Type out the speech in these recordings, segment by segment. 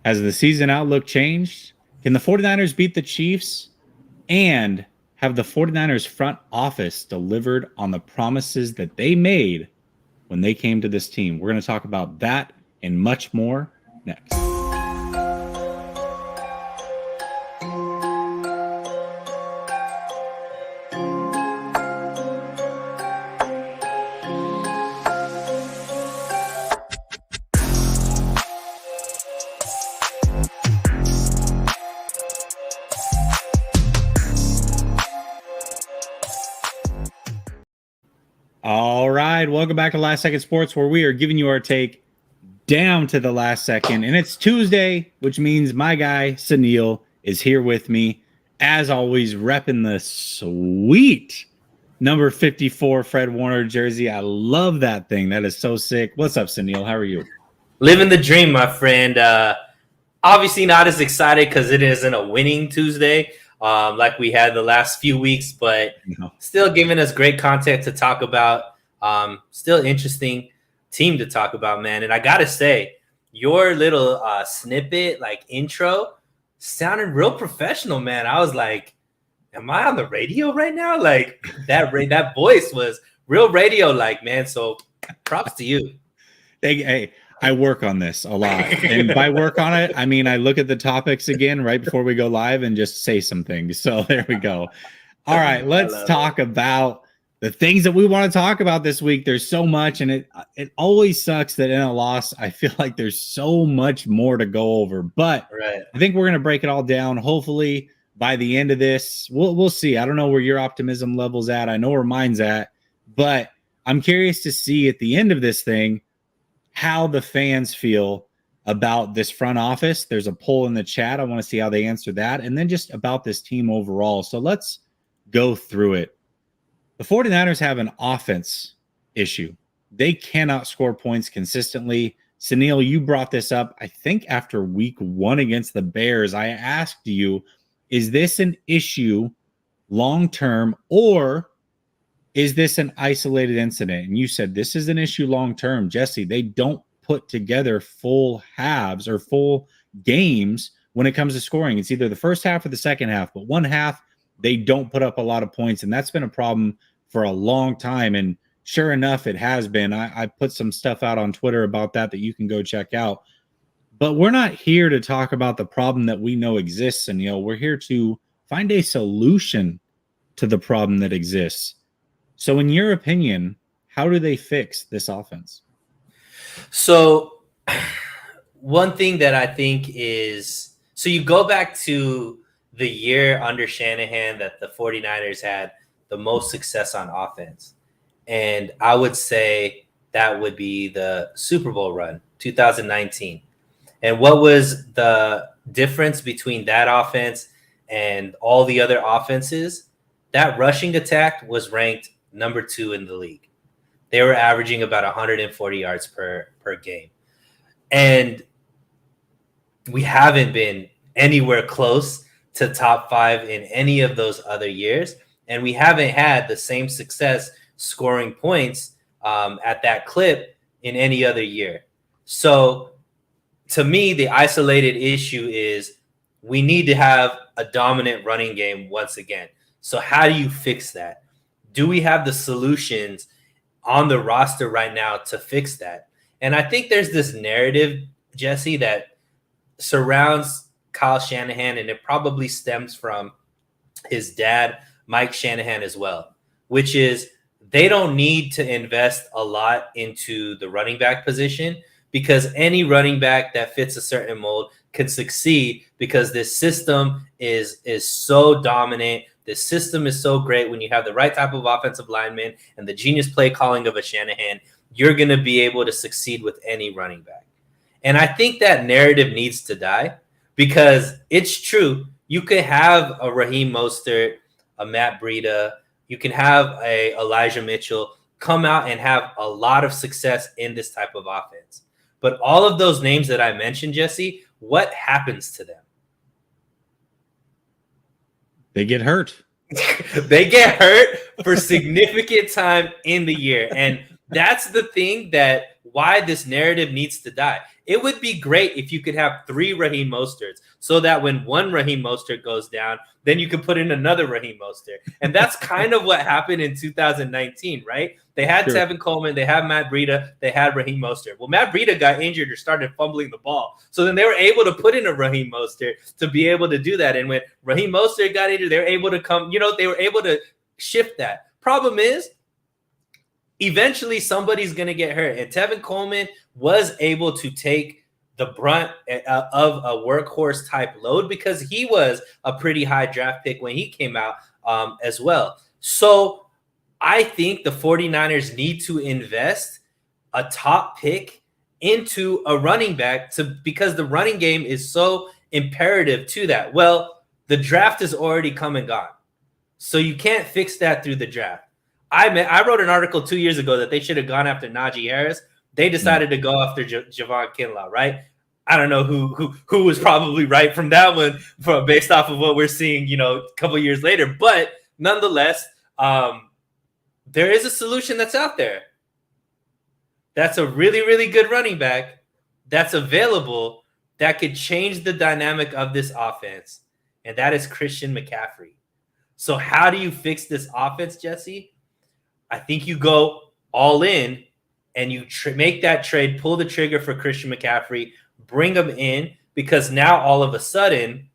Has the season outlook changed? Can the 49ers beat the Chiefs? And have the 49ers front office delivered on the promises that they made when they came to this team? We're going to talk about that and much more next. All right, welcome back to Last Second Sports, where we are giving you our take down to the last second. And it's Tuesday, which means my guy, Suneil, is here with me. As always, repping the sweet number 54 Fred Warner jersey. I love that thing. That is so sick. What's up, Suneil? How are you? Living the dream, my friend. Obviously not as excited because it isn't a winning Tuesday like we had the last few weeks, but still giving us great content to talk about. Still interesting team to talk about, man. And I got to say, your little snippet, like intro, sounded real professional, man. I was like, am I on the radio right now? Like that voice was real radio-like, man. So props to you. Hey, I work on this a lot. And by work on it, I mean I look at the topics again right before we go live and just say some things. So there we go. All right, let's talk about the things that we want to talk about this week. There's so much, and it always sucks that in a loss, I feel like there's so much more to go over. But I think we're going to break it all down. Hopefully by the end of this, we'll see. I don't know where your optimism level's at. I know where mine's at, but I'm curious to see at the end of this thing how the fans feel about this front office. There's a poll in the chat. I want to see how they answer that. And then just about this team overall. So let's go through it. The 49ers have an offense issue. They cannot score points consistently. Suneil, you brought this up, I think, after week 1 against the Bears. I asked you, is this an issue long-term, or is this an isolated incident? And you said this is an issue long-term. Jesse, they don't put together full halves or full games when it comes to scoring. It's either the first half or the second half, but one half, they don't put up a lot of points, and that's been a problem for a long time. And sure enough, it has been. I put some stuff out on Twitter about that you can go check out. But we're not here to talk about the problem that we know exists, and we're here to find a solution to the problem that exists. So in your opinion, how do they fix this offense? So one thing that I think is, so you go back to the year under Shanahan that the 49ers had the most success on offense. And I would say that would be the Super Bowl run, 2019. And what was the difference between that offense and all the other offenses? That rushing attack was ranked number 2 in the league. They were averaging about 140 yards per game. And we haven't been anywhere close to top 5 in any of those other years. And we haven't had the same success scoring points at that clip in any other year. So to me, the isolated issue is we need to have a dominant running game once again. So how do you fix that? Do we have the solutions on the roster right now to fix that? And I think there's this narrative, Jesse, that surrounds Kyle Shanahan, and it probably stems from his dad, Mike Shanahan, as well, which is they don't need to invest a lot into the running back position because any running back that fits a certain mold can succeed because this system is so dominant. This system is so great. When you have the right type of offensive lineman and the genius play calling of a Shanahan, you're going to be able to succeed with any running back. And I think that narrative needs to die because it's true. You could have a Raheem Mostert, a Matt Breida, you can have a Elijah Mitchell come out and have a lot of success in this type of offense. But all of those names that I mentioned, Jesse, what happens to them? They get hurt. They get hurt for significant time in the year. And That's the thing that why this narrative needs to die. It would be great if you could have 3 Raheem Mosterts so that when one Raheem Mostert goes down, then you could put in another Raheem Mostert. And that's kind of what happened in 2019, right? They had Tevin Coleman, they had Matt Breida, they had Raheem Mostert. Well, Matt Breida got injured or started fumbling the ball. So then they were able to put in a Raheem Mostert to be able to do that. And when Raheem Mostert got injured, they were able to come, they were able to shift that. Problem is, eventually somebody's going to get hurt. And Tevin Coleman was able to take the brunt of a workhorse type load because he was a pretty high draft pick when he came out as well. So I think the 49ers need to invest a top pick into a running back because the running game is so imperative to that. Well, the draft is already come and gone. So you can't fix that through the draft. I wrote an article 2 years ago that they should have gone after Najee Harris. They decided to go after Javon Kinlaw, right? I don't know who was probably right from that one based off of what we're seeing, a couple years later. But nonetheless, there is a solution that's out there. That's a really, really good running back that's available that could change the dynamic of this offense, and that is Christian McCaffrey. So how do you fix this offense, Jesse? I think you go all in and you make that trade, pull the trigger for Christian McCaffrey, bring him in, because now all of a sudden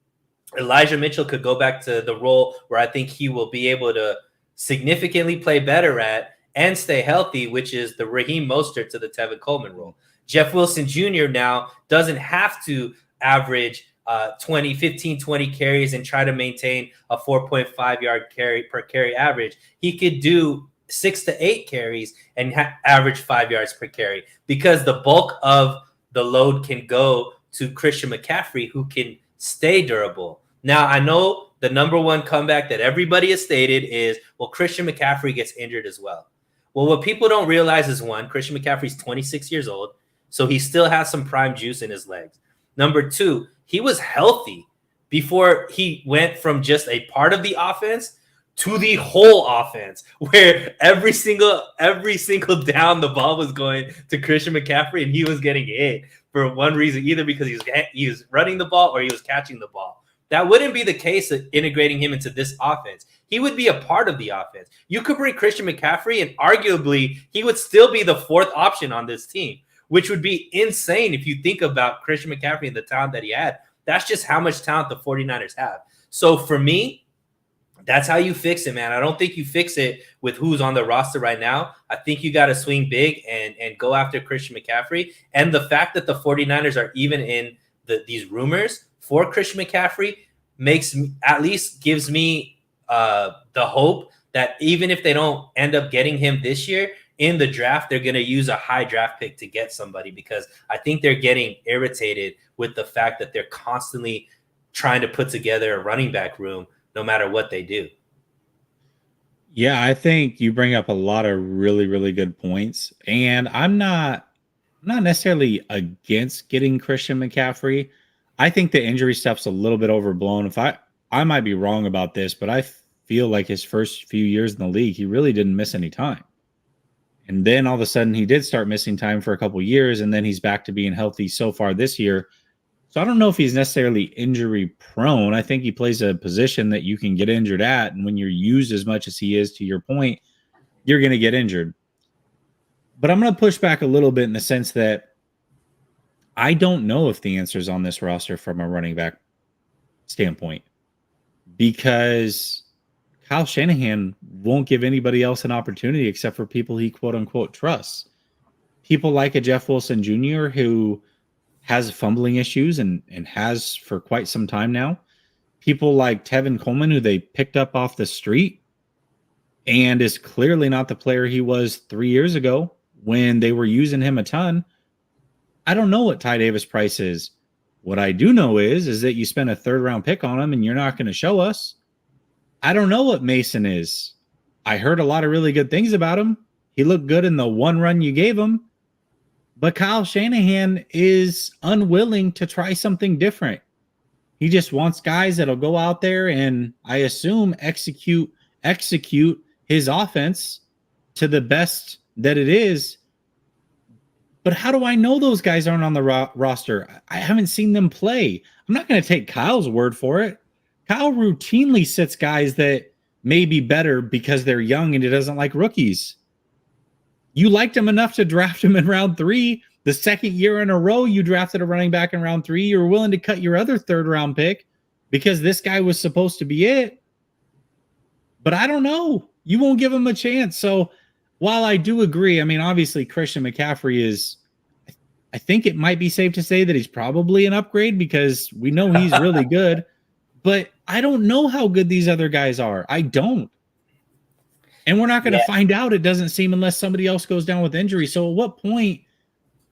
Elijah Mitchell could go back to the role where I think he will be able to significantly play better at and stay healthy, which is the Raheem Mostert to the Tevin Coleman role. Jeff Wilson Jr. now doesn't have to average 20 carries and try to maintain a 4.5 yard carry per carry average. He could do 6 to 8 carries and average 5 yards per carry because the bulk of the load can go to Christian McCaffrey, who can stay durable. Now, I know the number one comeback that everybody has stated is, well, Christian McCaffrey gets injured as well. Well, what people don't realize is, one, Christian McCaffrey's 26 years old, so he still has some prime juice in his legs. Number two, he was healthy before he went from just a part of the offense to the whole offense, where every single down the ball was going to Christian McCaffrey, and he was getting hit for one reason, either because he was running the ball or he was catching the ball. That wouldn't be the case of integrating him into this offense. He would be a part of the offense. You could bring Christian McCaffrey, and arguably he would still be the fourth option on this team, which would be insane if you think about Christian McCaffrey and the talent that he had. That's just how much talent the 49ers have. So for me, that's how you fix it, man. I don't think you fix it with who's on the roster right now. I think you got to swing big and go after Christian McCaffrey. And the fact that the 49ers are even in these rumors for Christian McCaffrey gives me the hope that even if they don't end up getting him this year, in the draft, they're going to use a high draft pick to get somebody, because I think they're getting irritated with the fact that they're constantly trying to put together a running back room no matter what they do. Yeah, I think you bring up a lot of really, really good points. And I'm not necessarily against getting Christian McCaffrey. I think the injury stuff's a little bit overblown. I might be wrong about this, but I feel like his first few years in the league, he really didn't miss any time. And then all of a sudden he did start missing time for a couple of years, and then he's back to being healthy so far this year. So I don't know if he's necessarily injury prone. I think he plays a position that you can get injured at. And when you're used as much as he is, to your point, you're going to get injured. But I'm going to push back a little bit in the sense that I don't know if the answer is on this roster from a running back standpoint, because Kyle Shanahan won't give anybody else an opportunity except for people he quote unquote trusts. People like a Jeff Wilson Jr. who has fumbling issues and has for quite some time now. People like Tevin Coleman, who they picked up off the street and is clearly not the player he was 3 years ago when they were using him a ton. I don't know what Ty Davis Price is. What I do know is that you spent a third-round pick on him and you're not going to show us. I don't know what Mason is. I heard a lot of really good things about him. He looked good in the one run you gave him. But Kyle Shanahan is unwilling to try something different. He just wants guys that'll go out there and, I assume, execute his offense to the best that it is. But how do I know those guys aren't on the roster? I haven't seen them play. I'm not going to take Kyle's word for it. Kyle routinely sits guys that may be better because they're young and he doesn't like rookies. You liked him enough to draft him in round 3. The second year in a row you drafted a running back in round 3. You were willing to cut your other third-round pick because this guy was supposed to be it. But I don't know. You won't give him a chance. So while I do agree, I mean, obviously Christian McCaffrey is, I think it might be safe to say that he's probably an upgrade because we know he's really good. But I don't know how good these other guys are. I don't. And we're not going to find out, it doesn't seem, unless somebody else goes down with injury. So at what point,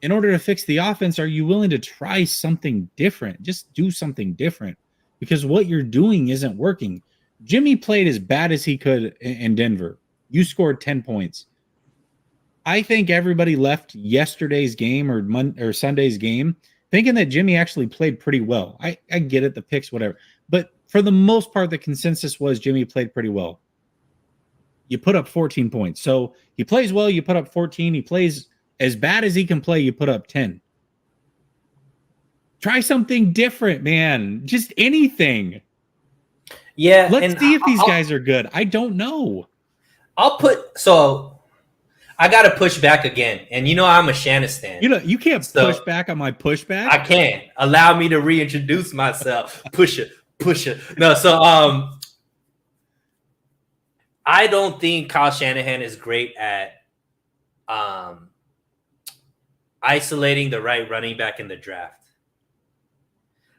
in order to fix the offense, are you willing to try something different? Just do something different. Because what you're doing isn't working. Jimmy played as bad as he could in Denver. You scored 10 points. I think everybody left yesterday's game or Sunday's game thinking that Jimmy actually played pretty well. I get it, the picks, whatever. But for the most part, the consensus was Jimmy played pretty well. You put up 14 points. So he plays well, you put up 14. He plays as bad as he can play, you put up 10. Try something different, man. Just anything. Yeah. Let's see if these guys are good. I don't know. I got to push back again. And I'm a Shanahan stan. You can't push back on my pushback. I can. Allow me to reintroduce myself. Push it. No, so I don't think Kyle Shanahan is great at isolating the right running back in the draft.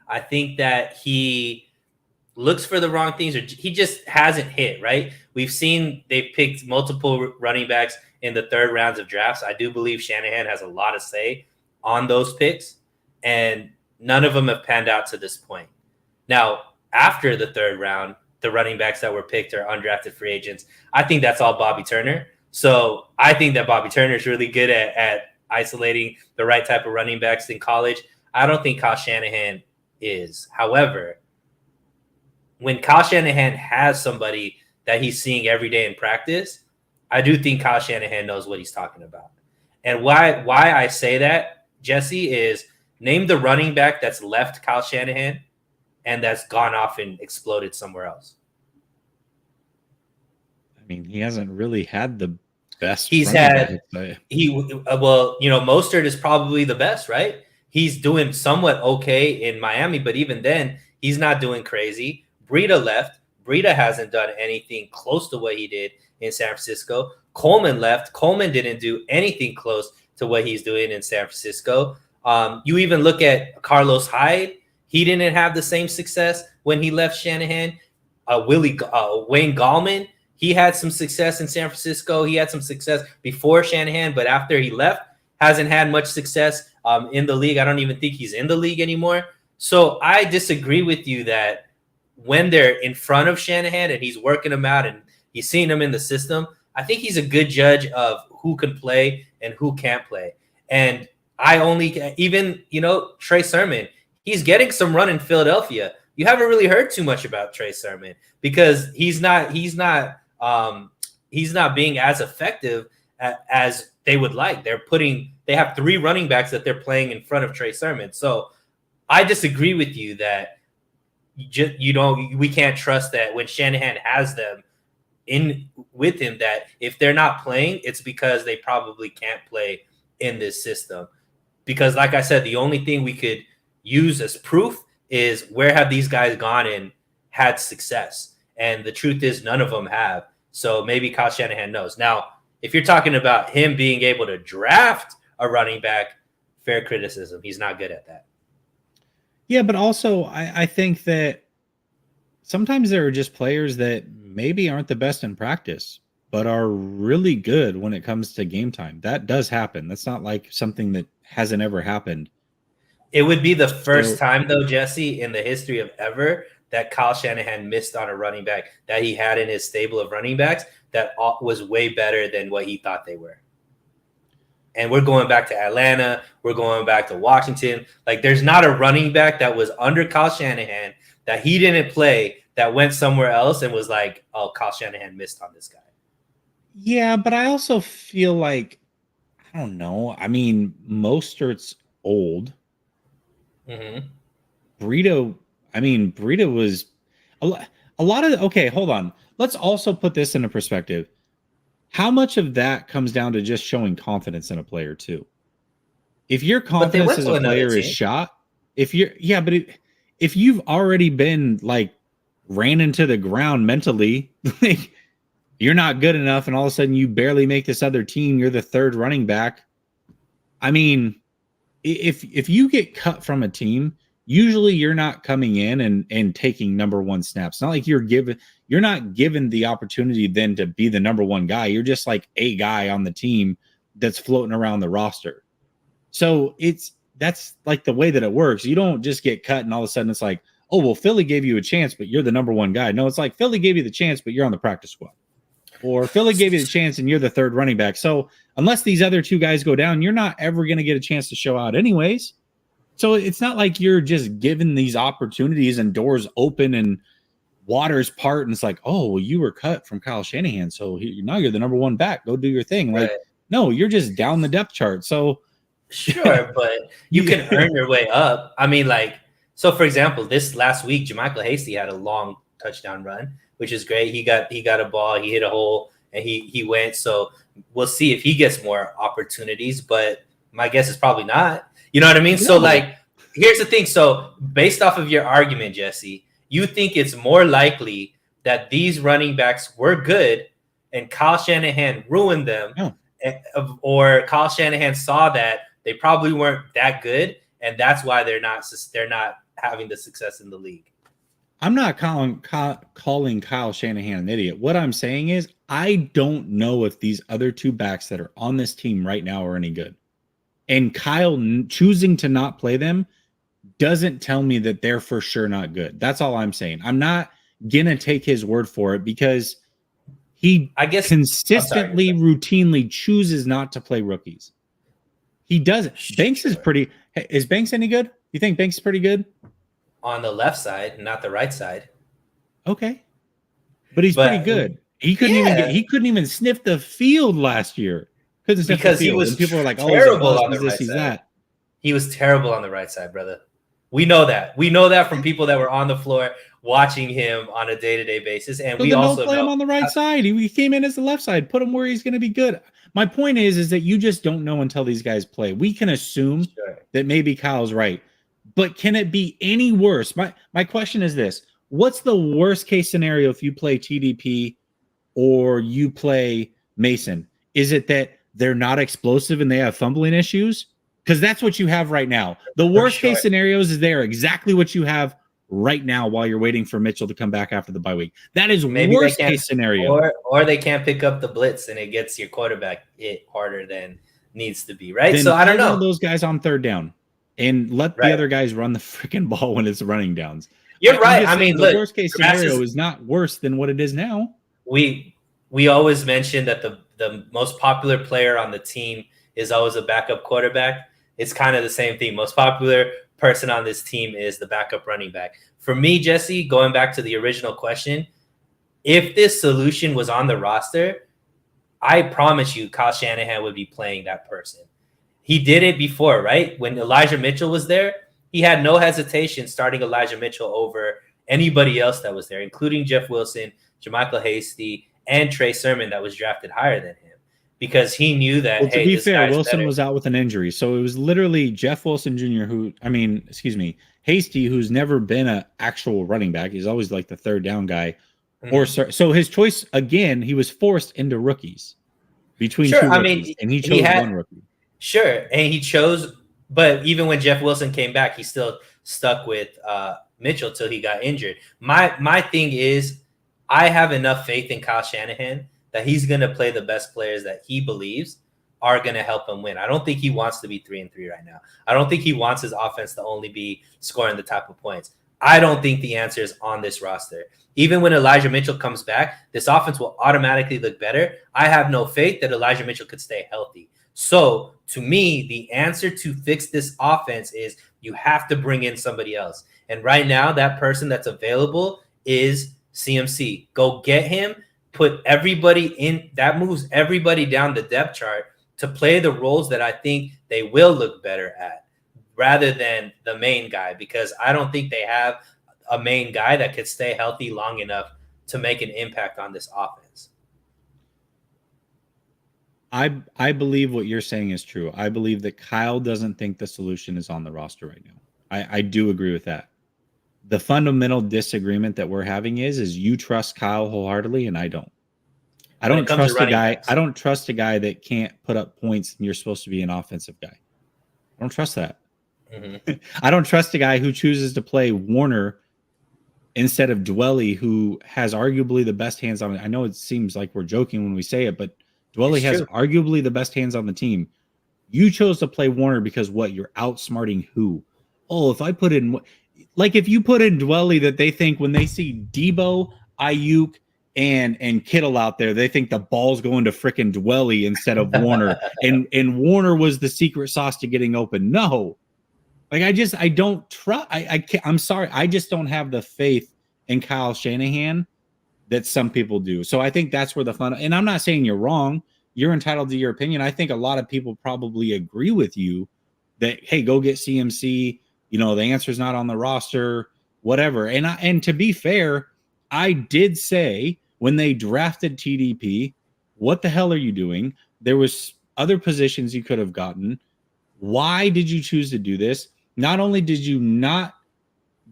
I think that he looks for the wrong things, or he just hasn't hit, right? We've seen they've picked multiple running backs in the third rounds of drafts. I do believe Shanahan has a lot of say on those picks, and none of them have panned out to this point. Now, after the third round, the running backs that were picked are undrafted free agents. I think that's all Bobby Turner. So I think that Bobby Turner is really good at isolating the right type of running backs in college. I don't think Kyle Shanahan is. However, when Kyle Shanahan has somebody that he's seeing every day in practice, I do think Kyle Shanahan knows what he's talking about. And why I say that, Jesse, is name the running back that's left Kyle Shanahan and that's gone off and exploded somewhere else. I mean, he hasn't really had the best. Mostert is probably the best, right? He's doing somewhat okay in Miami, but even then, he's not doing crazy. Breida left. Breida hasn't done anything close to what he did in San Francisco. Coleman left. Coleman didn't do anything close to what he's doing in San Francisco. You even look at Carlos Hyde. He didn't have the same success when he left Shanahan. Wayne Gallman, he had some success in San Francisco. He had some success before Shanahan, but after he left, hasn't had much success in the league. I don't even think he's in the league anymore. So I disagree with you that when they're in front of Shanahan and he's working them out and he's seeing them in the system, I think he's a good judge of who can play and who can't play. And Trey Sermon, he's getting some run in Philadelphia. You haven't really heard too much about Trey Sermon because he's not being as effective as they would like. They have 3 running backs that they're playing in front of Trey Sermon. So I disagree with you that we can't trust that when Shanahan has them in with him, that if they're not playing, it's because they probably can't play in this system. Because like I said, the only thing we could use as proof is where have these guys gone and had success. And the truth is none of them have. So maybe Kyle Shanahan knows. Now, if you're talking about him being able to draft a running back, fair criticism. He's not good at that. Yeah, but also I think that sometimes there are just players that maybe aren't the best in practice, but are really good when it comes to game time. That does happen. That's not like something that hasn't ever happened. It would be the first time, though, Jesse, in the history of ever that Kyle Shanahan missed on a running back that he had in his stable of running backs that was way better than what he thought they were. And we're going back to Atlanta. We're going back to Washington. Like, there's not a running back that was under Kyle Shanahan that he didn't play that went somewhere else and was like, oh, Kyle Shanahan missed on this guy. Yeah, but I also feel like I don't know. I mean, Mostert's old. Mm-hmm. Burrito was a lot of okay, hold on. Let's also put this into perspective. How much of that comes down to just showing confidence in a player too? If your But they confidence went as to a another player is team. shot, if you're yeah, but if you've already been like ran into the ground mentally, like you're not good enough, and all of a sudden you barely make this other team, you're the third running back. I mean, if you get cut from a team, usually you're not coming in and taking number one snaps. It's not like you're not given the opportunity then to be the number one guy. You're just like a guy on the team that's floating around the roster. So that's like the way that it works. You don't just get cut and all of a sudden it's like, oh well, Philly gave you a chance, but you're the number one guy. No, it's like Philly gave you the chance, but you're on the practice squad. Or Philly gave you the chance and you're the third running back. So unless these other two guys go down, you're not ever going to get a chance to show out anyways. So it's not like you're just given these opportunities and doors open and waters part. And it's like, oh, well, you were cut from Kyle Shanahan. So now you're the number one back. Go do your thing. Like, Right. no, you're just down the depth chart. So Sure, but you can earn your way up. I mean, like, so for example, this last week, Jermichael Hasty had a long touchdown run, which is great. He got a ball, he hit a hole, and he went. So we'll see if he gets more opportunities, but my guess is probably not. You know what I mean? No. So like, here's the thing. So based off of your argument, Jesse, you think it's more likely that these running backs were good and Kyle Shanahan ruined them, or Kyle Shanahan saw that they probably weren't that good, and that's why they're not having the success in the league. I'm not calling Kyle Shanahan an idiot. What I'm saying is I don't know if these other two backs that are on this team right now are any good. And Kyle choosing to not play them doesn't tell me that they're for sure not good. That's all I'm saying. I'm not going to take his word for it because he consistently, routinely chooses not to play rookies. He doesn't. Banks is pretty. Is Banks any good? You think Banks is pretty good? On the left side, not the right side. Okay. But he's pretty good. He couldn't even sniff the field last year. Couldn't sniff the field. He was and people were like, terrible on the he's right he's side. That. He was terrible on the right side, brother. We know that. We know that from people that were on the floor watching him on a day-to-day basis. And we also play him on the right side. He came in as the left side. Put him where he's going to be good. My point is that you just don't know until these guys play. We can assume that maybe Kyle's right. But can it be any worse? My question is this. What's the worst case scenario if you play TDP or you play Mason? Is it that they're not explosive and they have fumbling issues? Because that's what you have right now. The worst case scenarios is they're exactly what you have right now while you're waiting for Mitchell to come back after the bye week. That is worst case scenario. Or they can't pick up the blitz and it gets your quarterback hit harder than needs to be, right? Then so I don't know. One of those guys on third down and let the other guys run the freaking ball when it's running downs. You're right. I mean, the worst case scenario is not worse than what it is now. We always mention that the most popular player on the team is always a backup quarterback. It's kind of the same thing. Most popular person on this team is the backup running back. For me, Jesse, going back to the original question, if this solution was on the roster, I promise you Kyle Shanahan would be playing that person. He did it before, right? When Elijah Mitchell was there, he had no hesitation starting Elijah Mitchell over anybody else that was there, including Jeff Wilson, Jermichael Hasty, and Trey Sermon that was drafted higher than him. Because he knew that, to be fair, Wilson was out with an injury. So it was literally Jeff Wilson Jr. Hasty, who's never been an actual running back. He's always like the third down guy. Mm-hmm. So his choice, again, he was forced into rookies between two rookies. And he chose one rookie. Sure. And he chose, but even when Jeff Wilson came back, he still stuck with Mitchell till he got injured. My thing is, I have enough faith in Kyle Shanahan that he's going to play the best players that he believes are going to help him win. I don't think he wants to be 3-3 right now. I don't think he wants his offense to only be scoring the type of points. I don't think the answer is on this roster. Even when Elijah Mitchell comes back, this offense will automatically look better. I have no faith that Elijah Mitchell could stay healthy. So to me, the answer to fix this offense is you have to bring in somebody else. And right now, that person that's available is CMC. Go get him. put everybody in, that moves everybody down the depth chart to play the roles that I think they will look better at, rather than the main guy, because I don't think they have a main guy that could stay healthy long enough to make an impact on this offense. I believe what you're saying is true. I believe that Kyle doesn't think the solution is on the roster right now. I do agree with that. The fundamental disagreement that we're having is you trust Kyle wholeheartely and I don't. I don't trust a guy. I don't trust a guy that can't put up points and you're supposed to be an offensive guy. I don't trust that. Mm-hmm. I don't trust a guy who chooses to play Warner instead of Dwelly, who has arguably the best hands on it. I know it seems like we're joking when we say it, but Dwelly has arguably the best hands on the team. You chose to play Warner because what? You're outsmarting who? Oh, if I put in, like if you put in Dwelly, that they think when they see Debo, Ayuk, and Kittle out there, they think the ball's going to frickin' Dwelly instead of Warner. and Warner was the secret sauce to getting open. No. Like I don't trust. I'm sorry. I just don't have the faith in Kyle Shanahan that some people do. So I think that's where the fun. And I'm not saying you're wrong. You're entitled to your opinion. I think a lot of people probably agree with you that, hey, go get CMC. You know, the answer's not on the roster, whatever. And to be fair, I did say when they drafted TDP, what the hell are you doing? There was other positions you could have gotten. Why did you choose to do this? Not only did you not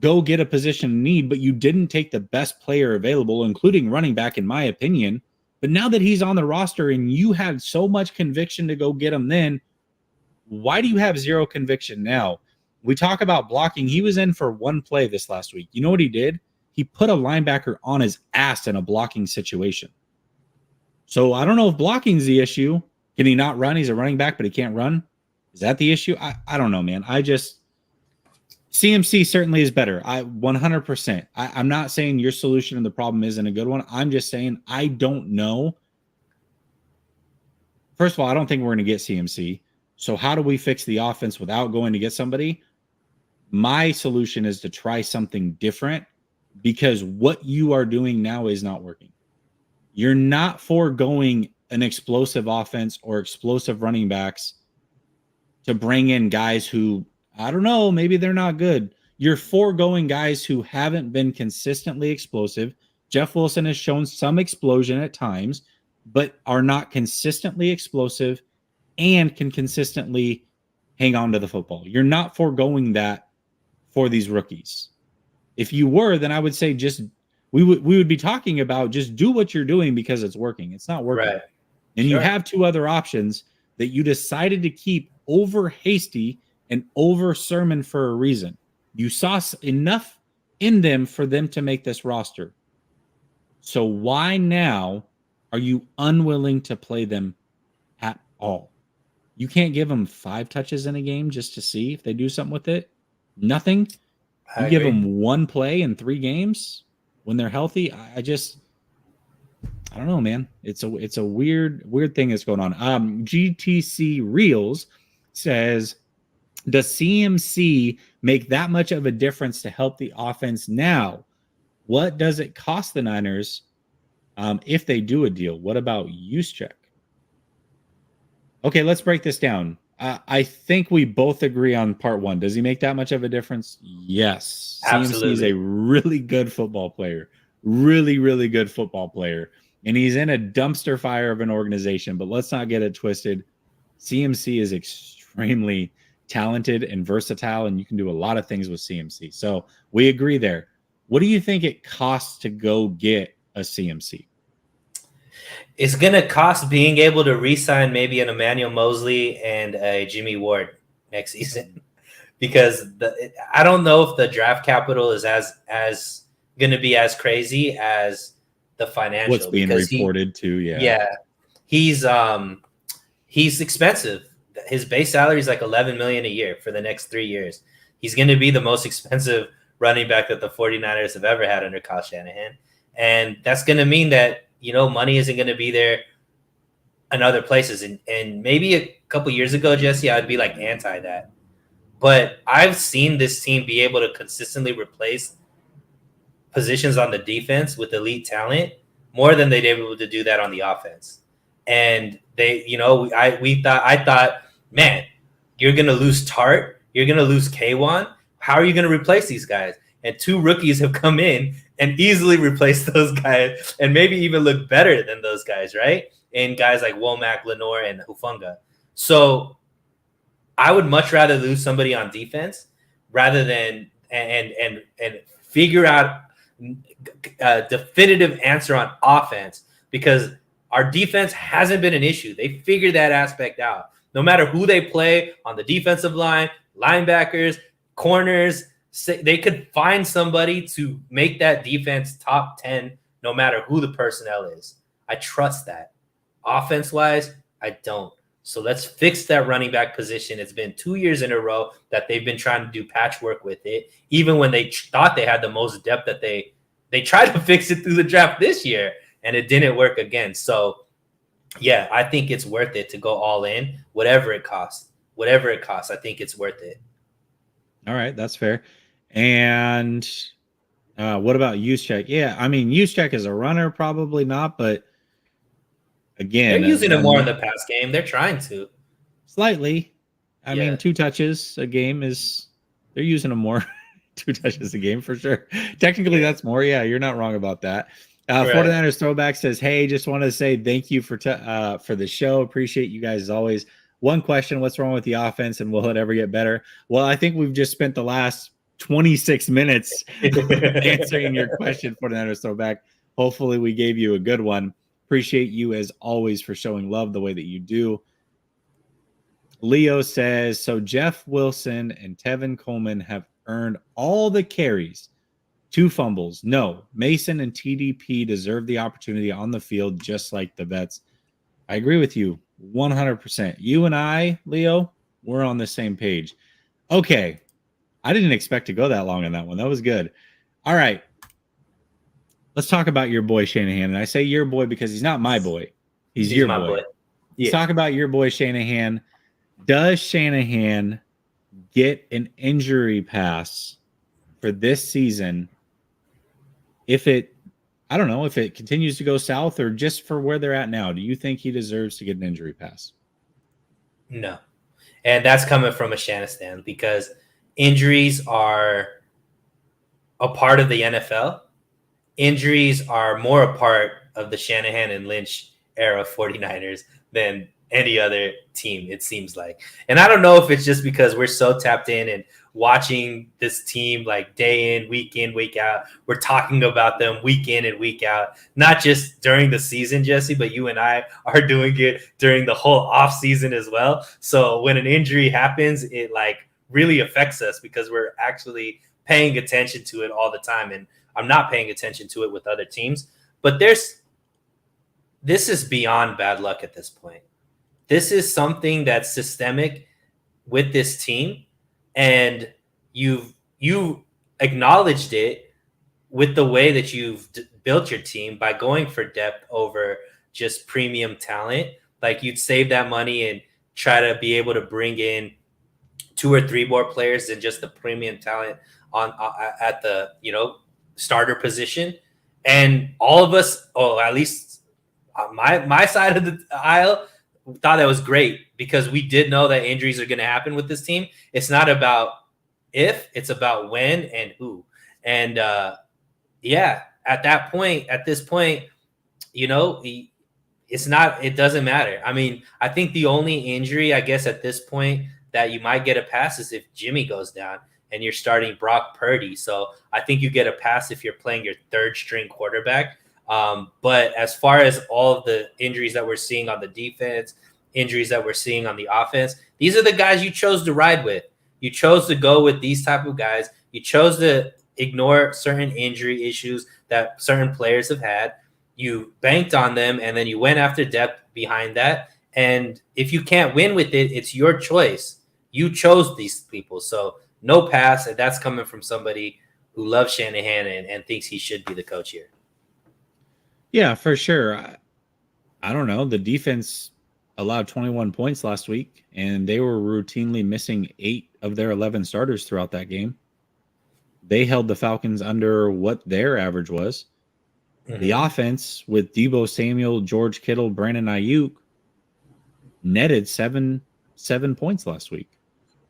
go get a position in need, but you didn't take the best player available, including running back, in my opinion. But now that he's on the roster and you had so much conviction to go get him then, why do you have zero conviction now? We talk about blocking. He was in for one play this last week. You know what he did? He put a linebacker on his ass in a blocking situation. So I don't know if blocking's the issue. Can he not run? He's a running back, but he can't run. Is that the issue? I don't know, man. CMC certainly is better. 100%. I'm not saying your solution to the problem isn't a good one. I'm just saying I don't know. First of all, I don't think we're going to get CMC. So how do we fix the offense without going to get somebody? My solution is to try something different, because what you are doing now is not working. You're not foregoing an explosive offense or explosive running backs to bring in guys who, I don't know, maybe they're not good. You're foregoing guys who haven't been consistently explosive. Jeff Wilson has shown some explosion at times, but are not consistently explosive and can consistently hang on to the football. You're not foregoing that for these rookies. If you were, then I would say we would be talking about just do what you're doing because it's working. It's not working. Right. And you have two other options that you decided to keep over Hasty and over Sermon for a reason. You saw enough in them for them to make this roster. So why now are you unwilling to play them at all? You can't give them 5 touches in a game just to see if they do something with it. Nothing. You give them 1 play in 3 games when they're healthy. I don't know, man. It's a weird thing that's going on. GTC Reels says, does CMC make that much of a difference to help the offense now? What does it cost the Niners if they do a deal? What about Juszczyk? Okay, let's break this down. I think we both agree on part 1. Does he make that much of a difference? Yes. Absolutely. CMC is a really good football player. Really, really good football player. And he's in a dumpster fire of an organization, but let's not get it twisted. CMC is extremely talented and versatile, and you can do a lot of things with CMC. So we agree there. What do you think it costs to go get a CMC? It's going to cost being able to re-sign maybe an Emmanuel Mosley and a Jimmy Ward next season, because I don't know if the draft capital is as going to be as crazy as the financial. What's being reported too? Yeah. He's expensive. His base salary is like $11 million a year for the next 3 years. He's going to be the most expensive running back that the 49ers have ever had under Kyle Shanahan. And that's going to mean that, money isn't going to be there in other places. And maybe a couple years ago, Jesse, I'd be like anti that. But I've seen this team be able to consistently replace positions on the defense with elite talent more than they'd able to do that on the offense. And they, I thought, man, you're gonna lose Tart, you're gonna lose K1. How are you gonna replace these guys? And 2 rookies have come in and easily replaced those guys, and maybe even look better than those guys, right? And guys like Womack, Lenore, and Hufanga. So I would much rather lose somebody on defense rather than and figure out a definitive answer on offense, because our defense hasn't been an issue. They figured that aspect out. No matter who they play on the defensive line, linebackers, corners, they could find somebody to make that defense top 10 no matter who the personnel is. I trust that. Offense-wise, I don't. So let's fix that running back position. It's been 2 years in a row that they've been trying to do patchwork with it. Even when they thought they had the most depth, that they tried to fix it through the draft this year, and it didn't work again. So, yeah, I think it's worth it to go all in, whatever it costs. Whatever it costs, I think it's worth it. All right, that's fair. And what about Juszczyk? Yeah, I mean, Juszczyk is a runner, probably not, but again, they're using him more in the pass game. They're trying to. Slightly. I mean, 2 touches a game they're using him more. 2 touches a game for sure. Technically, that's more. Yeah, you're not wrong about that. 49ers Throwback says, hey, just want to say thank you for the show. Appreciate you guys as always. One question, what's wrong with the offense and will it ever get better? Well, I think we've just spent the last 26 minutes answering your question, 49ers Throwback. Hopefully we gave you a good one. Appreciate you as always for showing love the way that you do. Leo says, so Jeff Wilson and Tevin Coleman have earned all the carries. 2 fumbles. No, Mason and TDP deserve the opportunity on the field just like the vets. I agree with you 100%. You and I, Leo, we're on the same page. Okay. I didn't expect to go that long on that one. That was good. All right. Let's talk about your boy Shanahan. And I say your boy because he's not my boy. He's your boy. Yeah. Let's talk about your boy Shanahan. Does Shanahan get an injury pass for this season if it continues to go south, or just for where they're at now? Do you think he deserves to get an injury pass? No. And that's coming from a Shanahan, because injuries are a part of the NFL. Injuries are more a part of the Shanahan and Lynch era 49ers than any other team, it seems like. And I don't know if it's just because we're so tapped in and watching this team like day in, week out. We're talking about them week in and week out, not just during the season, Jesse, but you and I are doing it during the whole off season as well. So when an injury happens, it like really affects us because we're actually paying attention to it all the time. And I'm not paying attention to it with other teams, but this is beyond bad luck at this point. This is something that's systemic with this team, and you acknowledged it with the way that you've built your team by going for depth over just premium talent. Like, you'd save that money and try to be able to bring in 2 or 3 more players than just the premium talent on at the starter position. And all of us, at least my side of the aisle, thought that was great, because we did know that injuries are going to happen with this team. It's not about if, it's about when and who. And at this point, it doesn't matter. I mean, I think the only injury, I guess, at this point that you might get a pass is if Jimmy goes down and you're starting Brock Purdy. So I think you get a pass if you're playing your 3rd string quarterback. But as far as all of the injuries that we're seeing on the defense, injuries that we're seeing on the offense, these are the guys you chose to ride with. You chose to go with these type of guys. You chose to ignore certain injury issues that certain players have had. You banked on them, and then you went after depth behind that. And if you can't win with it, it's your choice. You chose these people. So no pass, and that's coming from somebody who loves Shanahan and thinks he should be the coach here. Yeah, for sure. I don't know. The defense allowed 21 points last week, and they were routinely missing 8 of their 11 starters throughout that game. They held the Falcons under what their average was. The offense with Deebo Samuel, George Kittle, Brandon Ayuk netted seven points last week.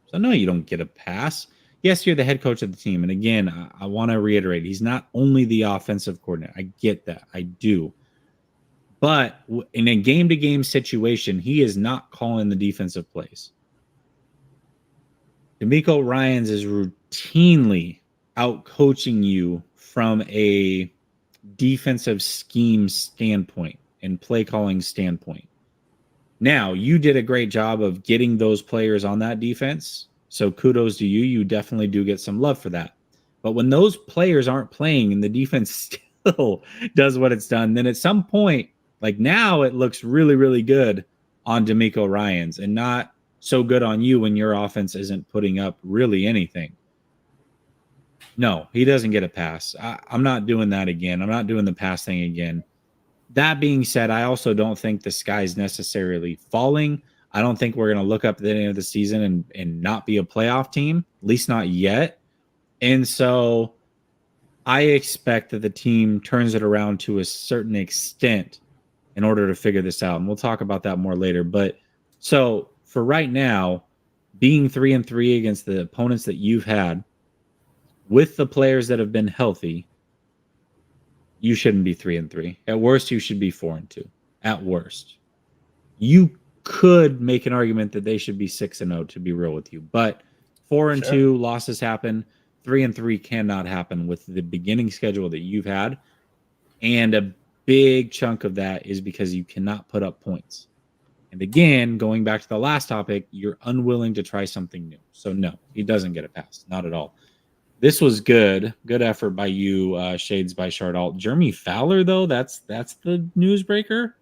So no, you don't get a pass. Yes, you're the head coach of the team. And again, I want to reiterate, he's not only the offensive coordinator. I get that. I do. But in a game-to-game situation, he is not calling the defensive plays. DeMeco Ryans is routinely out-coaching you from a defensive scheme standpoint and play-calling standpoint. Now, you did a great job of getting those players on that defense. So kudos to you. You definitely do get some love for that. But when those players aren't playing and the defense still does what it's done, then at some point, like now, it looks really, really good on DeMeco Ryans and not so good on you when your offense isn't putting up really anything. No, he doesn't get a pass. I'm not doing that again. I'm not doing the pass thing again. That being said, I also don't think the sky's necessarily falling. I don't think we're going to look up at the end of the season and not be a playoff team, at least not yet. And so I expect that the team turns it around to a certain extent in order to figure this out. And we'll talk about that more later. But so for right now, being 3-3 against the opponents that you've had with the players that have been healthy, you shouldn't be 3-3. At worst, you should be 4-2. At worst. You could make an argument that they should be 6-0, to be real with you. But 4-2 losses happen. 3-3 cannot happen with the beginning schedule that you've had. And a big chunk of that is because you cannot put up points. And again, going back to the last topic, you're unwilling to try something new. So no, he doesn't get a pass. Not at all. This was good. Good effort by you, Shades by Shardalt. Jeremy Fowler, though, that's the newsbreaker.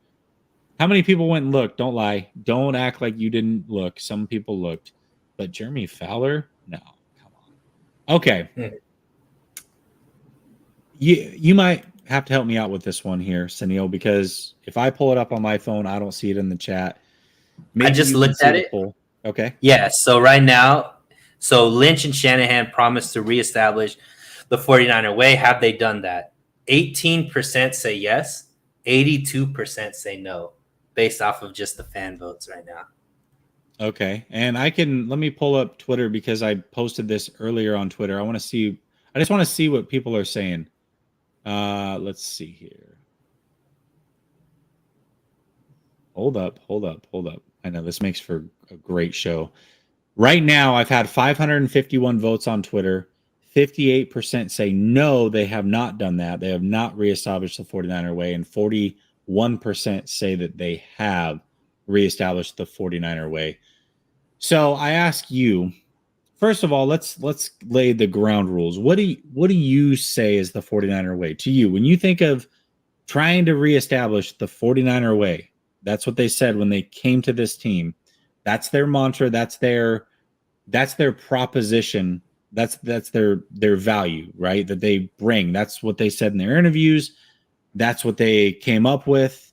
How many people went and looked? Don't lie. Don't act like you didn't look. Some people looked. But Jeremy Fowler? No. Come on. Okay. You might have to help me out with this one here, Suneil, because if I pull it up on my phone, I don't see it in the chat. Maybe I just looked at it. Okay. Yeah. So right now, Lynch and Shanahan promised to reestablish the 49er way. Have they done that? 18% say yes. 82% say no, based off of just the fan votes right now. Okay. And let me pull up Twitter because I posted this earlier on Twitter. I just want to see what people are saying. Let's see here. Hold up. I know this makes for a great show. Right now, I've had 551 votes on Twitter. 58% say no, they have not done that. They have not reestablished the 49er way. And 41% say that they have reestablished the 49er way. So I ask you, first of all, let's lay the ground rules. What do you say is the 49er way to you? When you think of trying to reestablish the 49er way, that's what they said when they came to this team. That's their mantra. That's their proposition. That's their value, right? That they bring. That's what they said in their interviews. That's what they came up with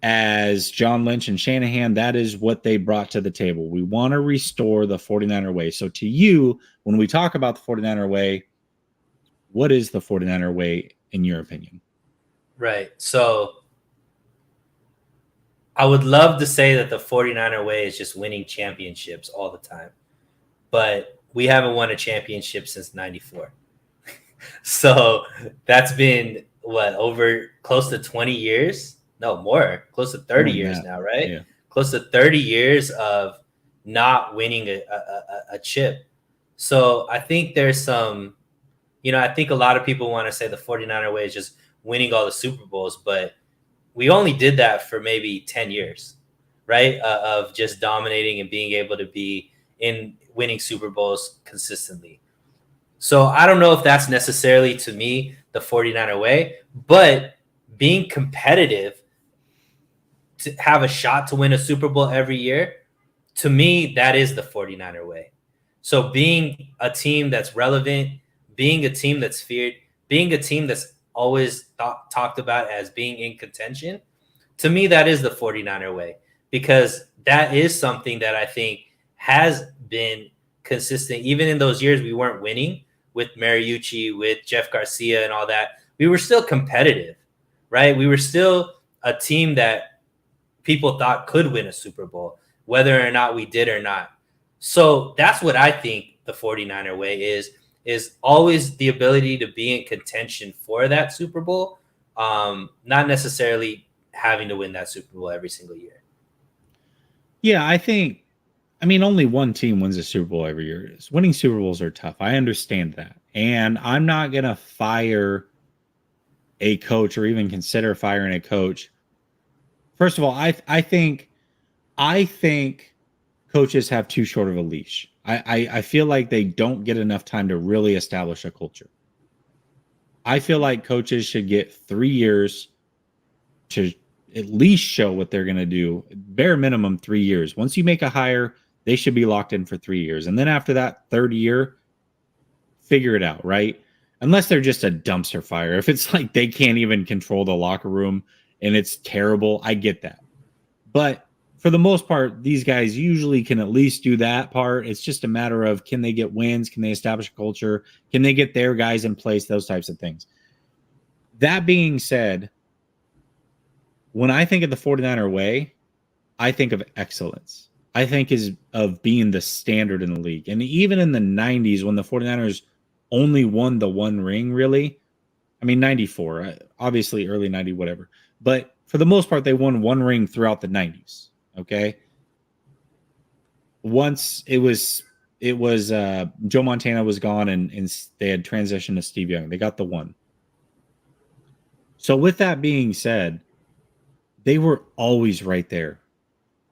as John Lynch and Shanahan. That is what they brought to the table. We want to restore the 49er way. So to you, when we talk about the 49er way, what is the 49er way in your opinion? Right. So I would love to say that the 49er way is just winning championships all the time. But we haven't won a championship since 94. So that's been, over close to 20 years? No, more. Close to 30 years now, right? Yeah. Close to 30 years of not winning a chip. So I think there's some, I think a lot of people want to say the 49er way is just winning all the Super Bowls, but we only did that for maybe 10 years, right? Of just dominating and being able to be in winning Super Bowls consistently. So I don't know if that's necessarily, to me, the 49er way, but being competitive to have a shot to win a Super Bowl every year, to me, that is the 49er way. So being a team that's relevant, being a team that's feared, being a team that's always talked about as being in contention, to me, that is the 49er way, because that is something that I think has been consistent. Even in those years we weren't winning with Mariucci, with Jeff Garcia and all that, we were still competitive. right? We were still a team that people thought could win a Super Bowl, whether or not we did or not. So that's what I think the 49er way is always the ability to be in contention for that Super Bowl, not necessarily having to win that Super Bowl every single year. Yeah, I mean, only one team wins a Super Bowl every year. Winning Super Bowls are tough. I understand that. And I'm not going to fire a coach or even consider firing a coach. First of all, I think coaches have too short of a leash. I feel like they don't get enough time to really establish a culture. I feel like coaches should get 3 years to at least show what they're going to do. Bare minimum 3 years. Once you make a hire, they should be locked in for 3 years. And then after that third year, figure it out, right? Unless they're just a dumpster fire. If it's like they can't even control the locker room and it's terrible, I get that. But for the most part, these guys usually can at least do that part. It's just a matter of, can they get wins? Can they establish a culture? Can they get their guys in place? Those types of things. That being said, when I think of the 49er way, I think of excellence. I think of being the standard in the league. And even in the 90s, when the 49ers only won the one ring, really, I mean, 94, obviously early 90, whatever. But for the most part, they won one ring throughout the 90s. Okay. Once it was Joe Montana was gone and they had transitioned to Steve Young. They got the one. So with that being said, they were always right there.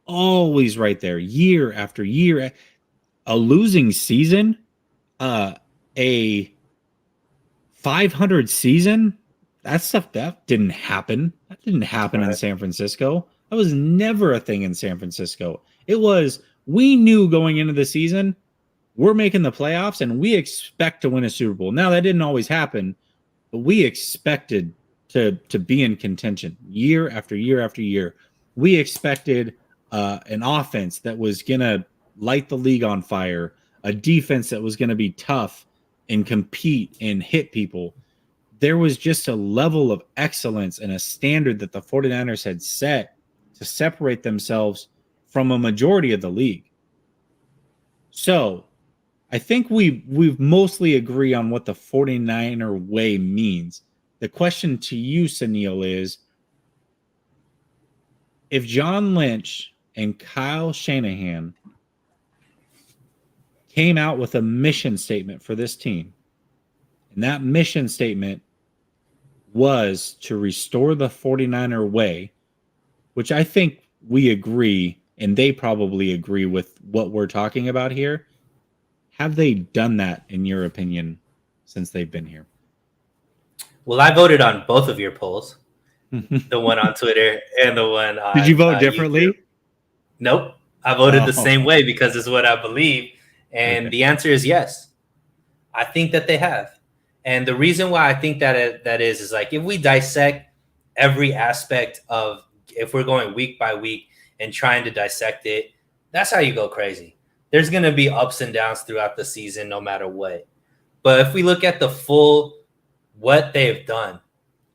Always right there. Year after year. A losing season, a 500 season, that stuff, that didn't happen. That didn't happen in San Francisco. That was never a thing in San Francisco. It was, we knew going into the season, we're making the playoffs and we expect to win a Super Bowl. Now, that didn't always happen, but we expected to be in contention year after year after year. We expected an offense that was going to light the league on fire, a defense that was going to be tough and compete and hit people. There was just a level of excellence and a standard that the 49ers had set to separate themselves from a majority of the league. So I think we've mostly agree on what the 49er way means. The question to you, Suneil, is if John Lynch and Kyle Shanahan came out with a mission statement for this team, and that mission statement was to restore the 49er way, which I think we agree, and they probably agree with what we're talking about here. Have they done that, in your opinion, since they've been here? Well, I voted on both of your polls, the one on Twitter and the one on Did you vote differently? YouTube. Nope. I voted the same way because it's what I believe. And the answer is yes. I think that they have. And the reason why I think that is like, if we dissect every aspect of, if we're going week by week and trying to dissect it, that's how you go crazy. There's going to be ups and downs throughout the season, no matter what. But if we look at the full, what they've done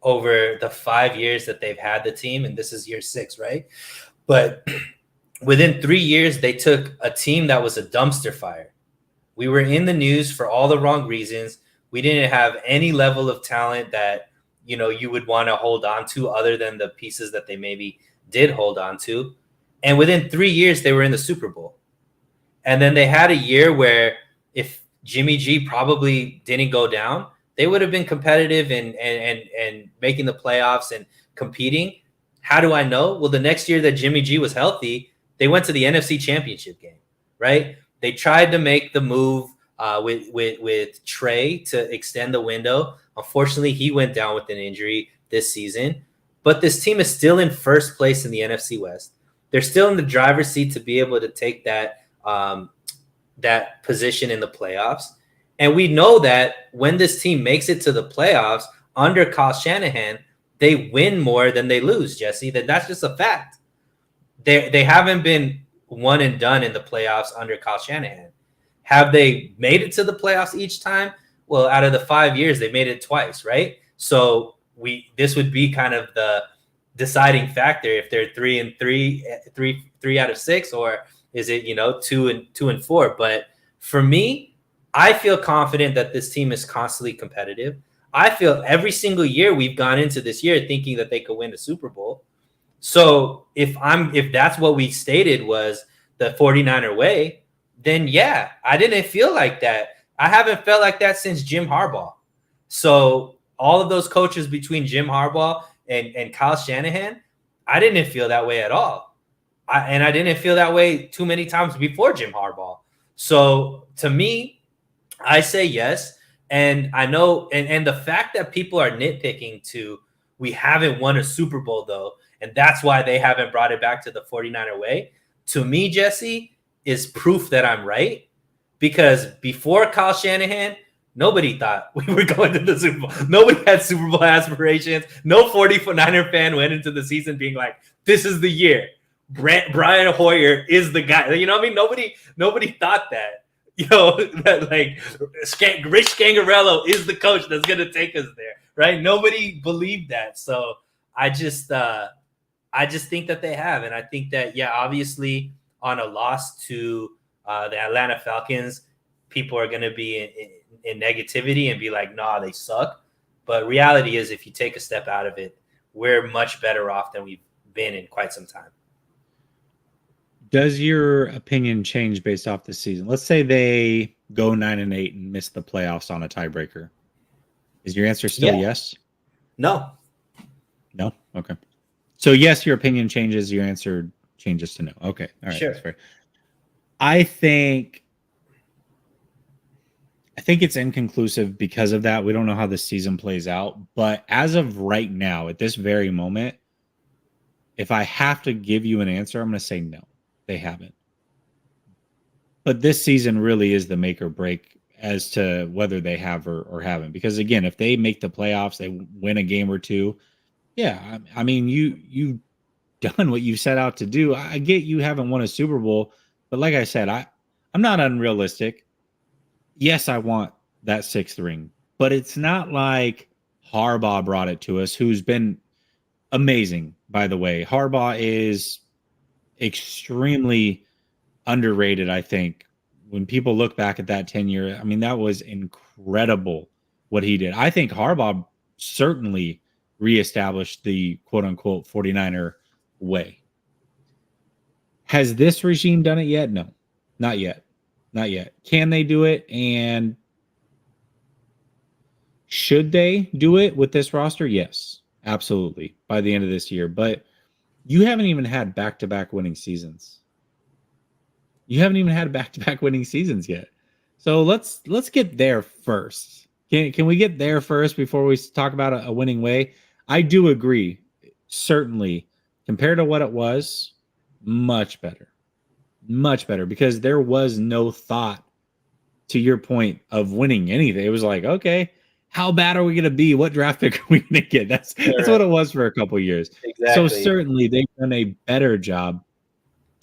over the 5 years that they've had the team, and this is year 6, right? But within 3 years, they took a team that was a dumpster fire. We were in the news for all the wrong reasons. We didn't have any level of talent that, you know, you would want to hold on to other than the pieces that they maybe did hold on to. And within 3 years, they were in the Super Bowl. And then they had a year where if Jimmy G probably didn't go down, they would have been competitive and making the playoffs and competing. How do I know? Well, the next year that Jimmy G was healthy, they went to the NFC Championship game, right? They tried to make the move with Trey to extend the window. Unfortunately, he went down with an injury this season. But this team is still in first place in the NFC West. They're still in the driver's seat to be able to take that that position in the playoffs. And we know that when this team makes it to the playoffs under Kyle Shanahan, they win more than they lose, Jesse. That's just a fact. They haven't been one and done in the playoffs under Kyle Shanahan. Have they made it to the playoffs each time? Well, out of the 5 years, they made it twice, right? So this would be kind of the deciding factor if they're 3-3, 3 out of 6, or is it 2-4? But for me, I feel confident that this team is constantly competitive. I feel every single year we've gone into this year thinking that they could win the Super Bowl. So if that's what we stated was the 49er way, then yeah, I didn't feel like that. I haven't felt like that since Jim Harbaugh. So all of those coaches between Jim Harbaugh and Kyle Shanahan, I didn't feel that way at all. I didn't feel that way too many times before Jim Harbaugh. So to me, I say yes. And I know, and the fact that people are nitpicking to, we haven't won a Super Bowl though, and that's why they haven't brought it back to the 49er way, to me, Jesse, is proof that I'm right. Because before Kyle Shanahan, nobody thought we were going to the Super Bowl. Nobody had Super Bowl aspirations. No 49er fan went into the season being like, this is the year. Brian Hoyer is the guy. You know what I mean? Nobody thought that. That like Rich Scangarello is the coach that's going to take us there, right? Nobody believed that. So I just think that they have. And I think that, yeah, obviously on a loss to the Atlanta Falcons, people are going to be in negativity and be like, nah, they suck. But reality is, if you take a step out of it, we're much better off than we've been in quite some time. Does your opinion change based off the season? Let's say they go 9-8 and miss the playoffs on a tiebreaker. Is your answer still yes? No. No? Okay. So yes, your opinion changes. Your answer changes to no. Okay. All right. Sure. That's fair. I think it's inconclusive because of that. We don't know how the season plays out. But as of right now, at this very moment, if I have to give you an answer, I'm going to say no. They haven't. But this season really is the make or break as to whether they have or haven't. Because again, if they make the playoffs, they win a game or two. Yeah, I mean, you've done what you set out to do. I get you haven't won a Super Bowl, but like I said, I'm not unrealistic. Yes, I want that 6th ring, but it's not like Harbaugh brought it to us, who's been amazing, by the way. Harbaugh is extremely underrated, I think. When people look back at that tenure, I mean, that was incredible what he did. I think Harbaugh certainly reestablished the quote-unquote 49er way. Has this regime done it yet? No, not yet. Not yet. Can they do it? And should they do it with this roster? Yes, absolutely, by the end of this year. But you haven't even had back-to-back winning seasons. You haven't even had back-to-back winning seasons yet. So let's get there first. Can we get there first before we talk about a winning way? I do agree. Certainly, compared to what it was, much better. Much better, because there was no thought, to your point, of winning anything. It was like, okay, how bad are we going to be? What draft pick are we going to get? That's what it was for a couple of years. Exactly. So certainly they've done a better job.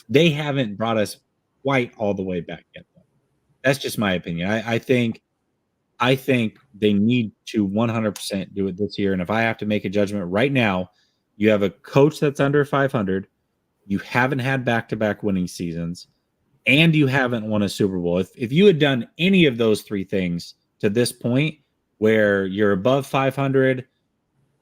They haven't brought us quite all the way back yet. That's just my opinion. I think they need to 100% do it this year. And if I have to make a judgment right now, you have a coach that's under 500. You haven't had back-to-back winning seasons, and you haven't won a Super Bowl. If you had done any of those three things to this point, where you're above 500,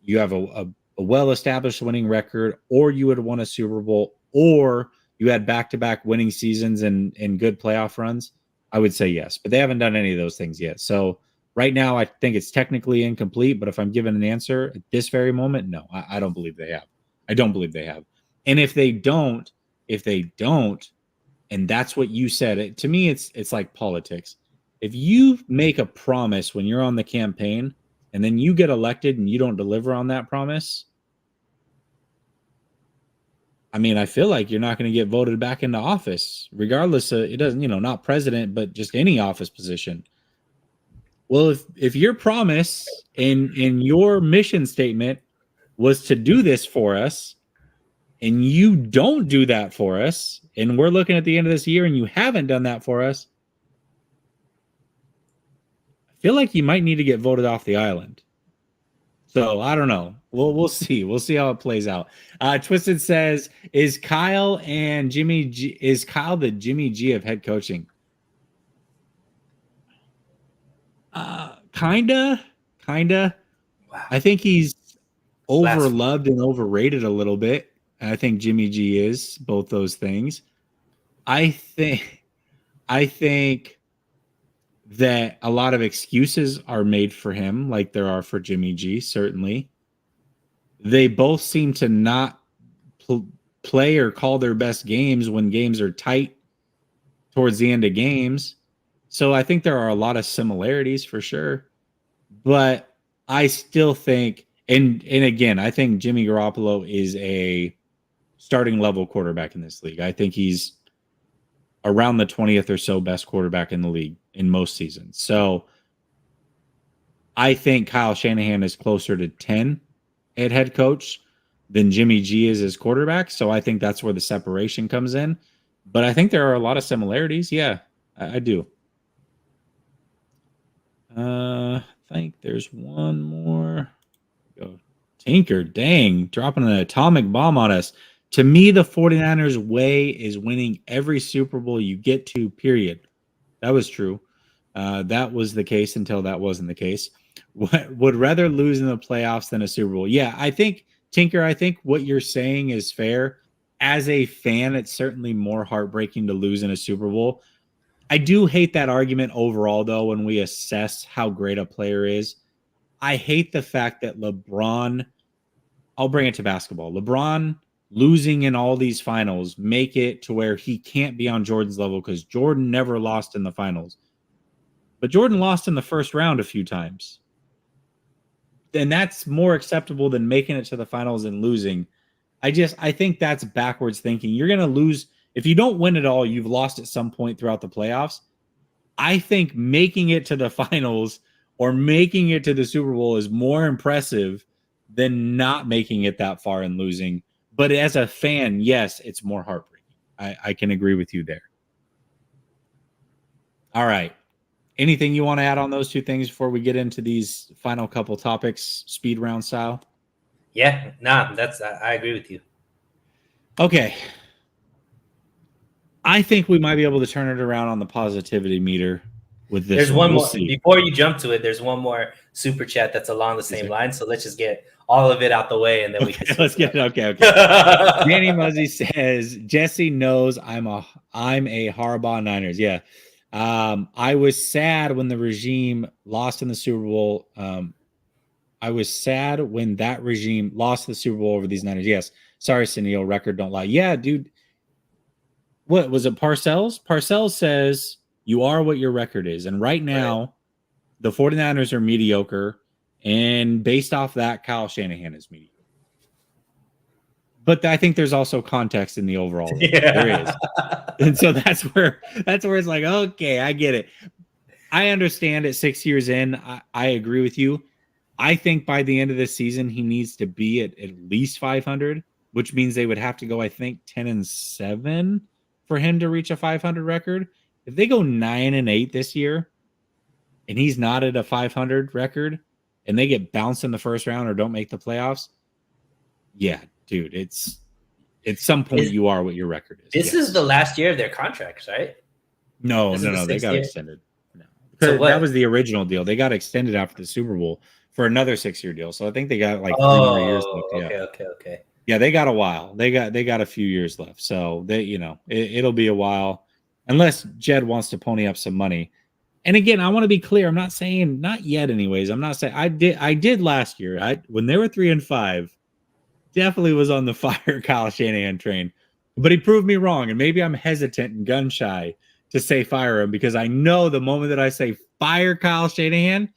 you have a well-established winning record, or you would have won a Super Bowl, or you had back-to-back winning seasons and good playoff runs, I would say yes. But they haven't done any of those things yet. So right now, I think it's technically incomplete. But if I'm given an answer at this very moment, no, I don't believe they have. I don't believe they have. And if they don't, and that's what you said, to me, it's like politics. If you make a promise when you're on the campaign and then you get elected and you don't deliver on that promise, I mean, I feel like you're not going to get voted back into office, regardless of, it doesn't, not president, but just any office position. Well, if your promise in your mission statement was to do this for us, and you don't do that for us, and we're looking at the end of this year and you haven't done that for us, I feel like you might need to get voted off the island. So I don't know. We'll see. We'll see how it plays out. Twisted says, is Kyle the Jimmy G of head coaching? Kinda. Wow. I think he's overloved and overrated a little bit. I think Jimmy G is both those things. I think that a lot of excuses are made for him, like there are for Jimmy G, certainly. They both seem to not play or call their best games when games are tight towards the end of games. So I think there are a lot of similarities for sure. But I still think, and again, I think Jimmy Garoppolo is a starting level quarterback in this league. I think he's around the 20th or so best quarterback in the league in most seasons. So I think Kyle Shanahan is closer to 10 at head coach than Jimmy G is as quarterback. So I think that's where the separation comes in. But I think there are a lot of similarities. Yeah, I do. I think there's one more. Go Tinker, dang, dropping an atomic bomb on us. To me, the 49ers way is winning every Super Bowl you get to, period. That was true. That was the case until that wasn't the case. Would rather lose in the playoffs than a Super Bowl. Yeah, I think, Tinker, I think what you're saying is fair. As a fan, it's certainly more heartbreaking to lose in a Super Bowl. I do hate that argument overall, though, when we assess how great a player is. I hate the fact that LeBron, I'll bring it to basketball. LeBron losing in all these finals make it to where he can't be on Jordan's level because Jordan never lost in the finals. But Jordan lost in the first round a few times. And that's more acceptable than making it to the finals and losing. I think that's backwards thinking. You're going to lose. If you don't win it all, you've lost at some point throughout the playoffs. I think making it to the finals or making it to the Super Bowl is more impressive than not making it that far and losing. But as a fan, yes, it's more heartbreaking. I can agree with you there. All right. Anything you want to add on those two things before we get into these final couple topics, speed round style? Yeah, I agree with you. Okay. I think we might be able to turn it around on the positivity meter with this. There's one more. Before you jump to it, there's one more super chat that's along the same line. So let's just get all of it out the way, and then we can. Let's get it. Okay. Danny Muzzy says Jesse knows I'm a Harbaugh Niners. Yeah. I was sad when the regime lost in the Super Bowl. I was sad when that regime lost the Super Bowl over these Niners. Yes. Sorry, Suneil. Record don't lie. Yeah, dude. What was it? Parcells? Parcells says you are what your record is. And right now, the 49ers are mediocre. And based off that, Kyle Shanahan is mediocre. But I think there's also context in the overall. Yeah. There is. And so that's where it's like, okay, I get it. I understand it 6 years in. I agree with you. I think by the end of this season, he needs to be at least 500, which means they would have to go, I think, 10-7 for him to reach a 500 record. If they go 9-8 this year and he's not at a 500 record and they get bounced in the first round or don't make the playoffs, yeah, dude, it's at some point you are what your record is. This is the last year of their contracts, right? No, they got extended. No, so that was the original deal. They got extended after the Super Bowl for another 6-year deal. So I think they got like 3 more years left. Yeah. Okay. Yeah, they got a while. They got a few years left. So it'll be a while unless Jed wants to pony up some money. And again, I want to be clear. I'm not saying not yet. Anyways, I'm not saying I did last year. When they were 3-5, definitely was on the fire Kyle Shanahan train, but he proved me wrong. And maybe I'm hesitant and gun shy to say fire him because I know the moment that I say fire Kyle Shanahan,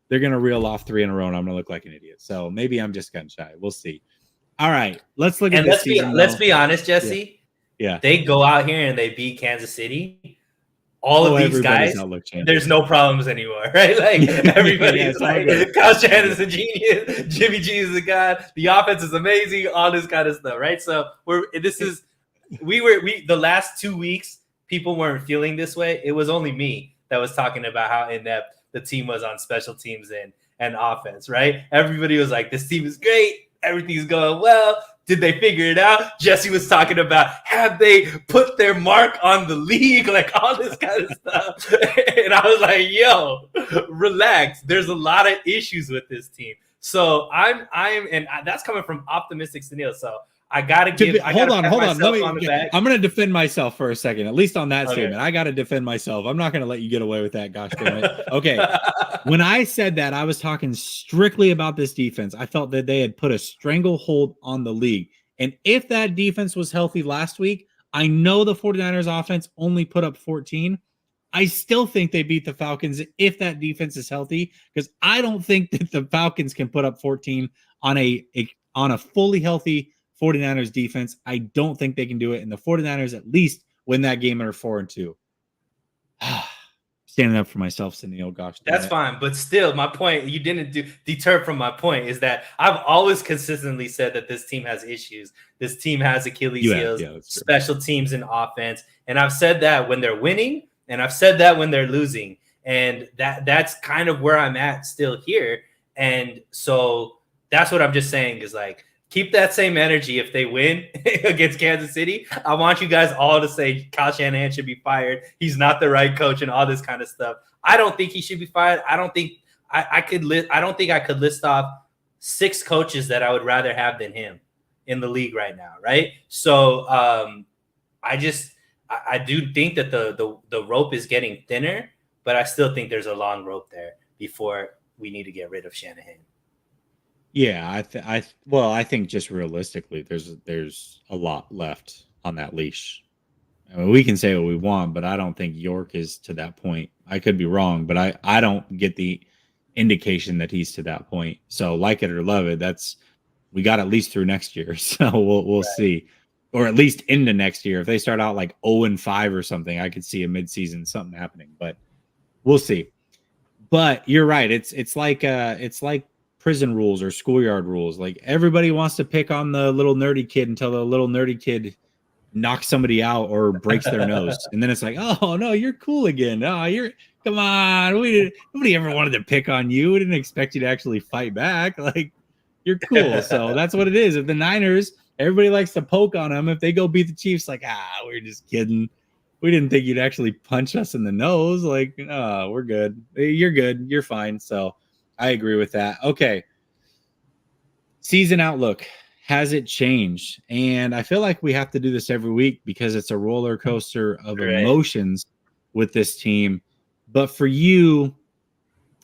they're going to reel off 3 in a row and I'm going to look like an idiot. So maybe I'm just gun shy. We'll see. All right, let's look at this season. Let's be honest, Jesse. Yeah. They go out here and they beat Kansas City. All of these guys, there's no problems anymore, right? Like everybody's like, Kyle Shanahan's a genius, Jimmy G is a god, the offense is amazing, all this kind of stuff, right? So the last 2 weeks, people weren't feeling this way. It was only me that was talking about how in-depth the team was on special teams and offense, right? Everybody was like, this team is great. Everything's going well. Did they figure it out? Jesse was talking about, have they put their mark on the league? Like all this kind of stuff. And I was like, yo, relax. There's a lot of issues with this team. So and that's coming from optimistic Suneil. So I gotta hold on. I'm gonna defend myself for a second, at least on that statement. I gotta defend myself. I'm not gonna let you get away with that. Gosh damn it. Okay. When I said that, I was talking strictly about this defense. I felt that they had put a stranglehold on the league. And if that defense was healthy last week, I know the 49ers offense only put up 14. I still think they beat the Falcons if that defense is healthy, because I don't think that the Falcons can put up 14 on a fully healthy 49ers defense. I don't think they can do it. And the 49ers at least win that game and are 4-2. Standing up for myself, Suneil. Gosh, that's fine. But still, my point, you didn't deter from my point, is that I've always consistently said that this team has issues. This team has Achilles heels, special teams and offense. And I've said that when they're winning, and I've said that when they're losing. And that's kind of where I'm at still here. And so that's what I'm just saying is like, keep that same energy if they win against Kansas City. I want you guys all to say Kyle Shanahan should be fired. He's not the right coach and all this kind of stuff. I don't think he should be fired. I don't think I could list off 6 coaches that I would rather have than him in the league right now, right? So I do think that the rope is getting thinner, but I still think there's a long rope there before we need to get rid of Shanahan. Yeah, I think just realistically, there's a lot left on that leash. I mean, we can say what we want, but I don't think York is to that point. I could be wrong, but I don't get the indication that he's to that point. So like it or love it, we got at least through next year. So we'll see, or at least into next year. If they start out like 0-5 or something, I could see a midseason something happening, but we'll see. But you're right. It's like prison rules or schoolyard rules. Like everybody wants to pick on the little nerdy kid until the little nerdy kid knocks somebody out or breaks their nose. And then it's like, oh no, you're cool again. Oh, come on. Nobody ever wanted to pick on you. We didn't expect you to actually fight back. Like you're cool. So that's what it is. If the Niners, everybody likes to poke on them. If they go beat the Chiefs, like, we're just kidding. We didn't think you'd actually punch us in the nose. Like, we're good. You're good. You're fine. So I agree with that. Okay. Season outlook. Has it changed? And I feel like we have to do this every week because it's a roller coaster of emotions with this team. But for you,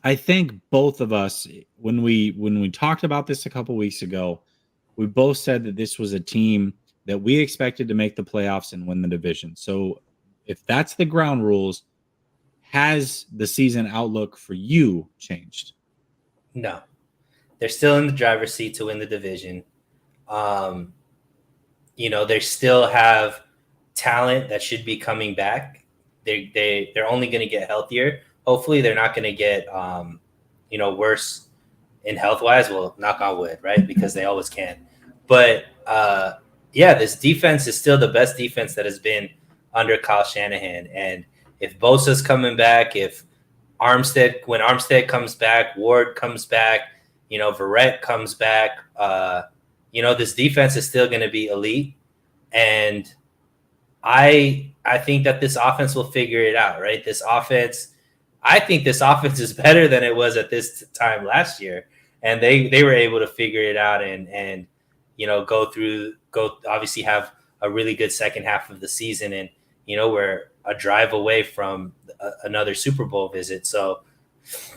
I think both of us, when we talked about this a couple weeks ago, we both said that this was a team that we expected to make the playoffs and win the division. So if that's the ground rules, has the season outlook for you changed? No, they're still in the driver's seat to win the division. They still have talent that should be coming back. They're only going to get healthier. Hopefully they're not going to get, worse in health wise. Well, knock on wood, right? Because they always can. But this defense is still the best defense that has been under Kyle Shanahan. And if Bosa's coming back, when Armstead comes back, Ward comes back, Verrett comes back, this defense is still going to be elite. And I think that this offense will figure it out, right? I think this offense is better than it was at this time last year. And they were able to figure it out and obviously have a really good second half of the season. And, we're a drive away from another Super Bowl visit. So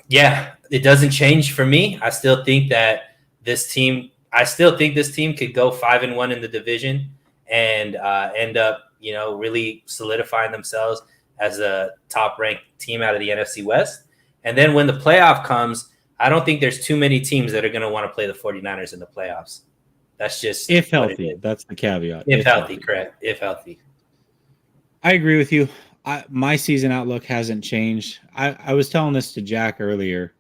yeah, it doesn't change for me. I still think that this team could go 5-1 in the division and end up, really solidifying themselves as a top-ranked team out of the NFC West. And then when the playoff comes, I don't think there's too many teams that are going to want to play the 49ers in the playoffs. That's just if healthy. That's the caveat. If healthy, correct. If healthy. I agree with you. My season outlook hasn't changed. I was telling this to Jack earlier.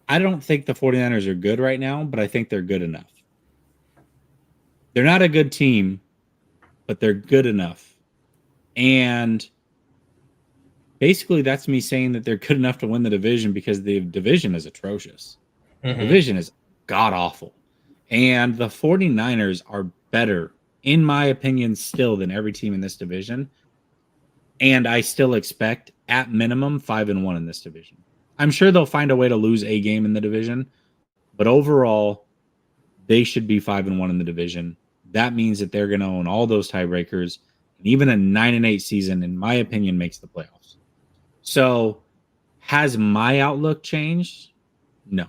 I don't think the 49ers are good right now, but I think they're good enough. They're not a good team, but they're good enough. And basically that's me saying that they're good enough to win the division because the division is atrocious. The division is god-awful. And the 49ers are better, in my opinion, still than every team in this division. And I still expect, at minimum, 5-1 in this division. I'm sure they'll find a way to lose a game in the division, but overall, they should be 5-1 in the division. That means that they're going to own all those tiebreakers, and even a 9-8 season, in my opinion, makes the playoffs. So, has my outlook changed? No.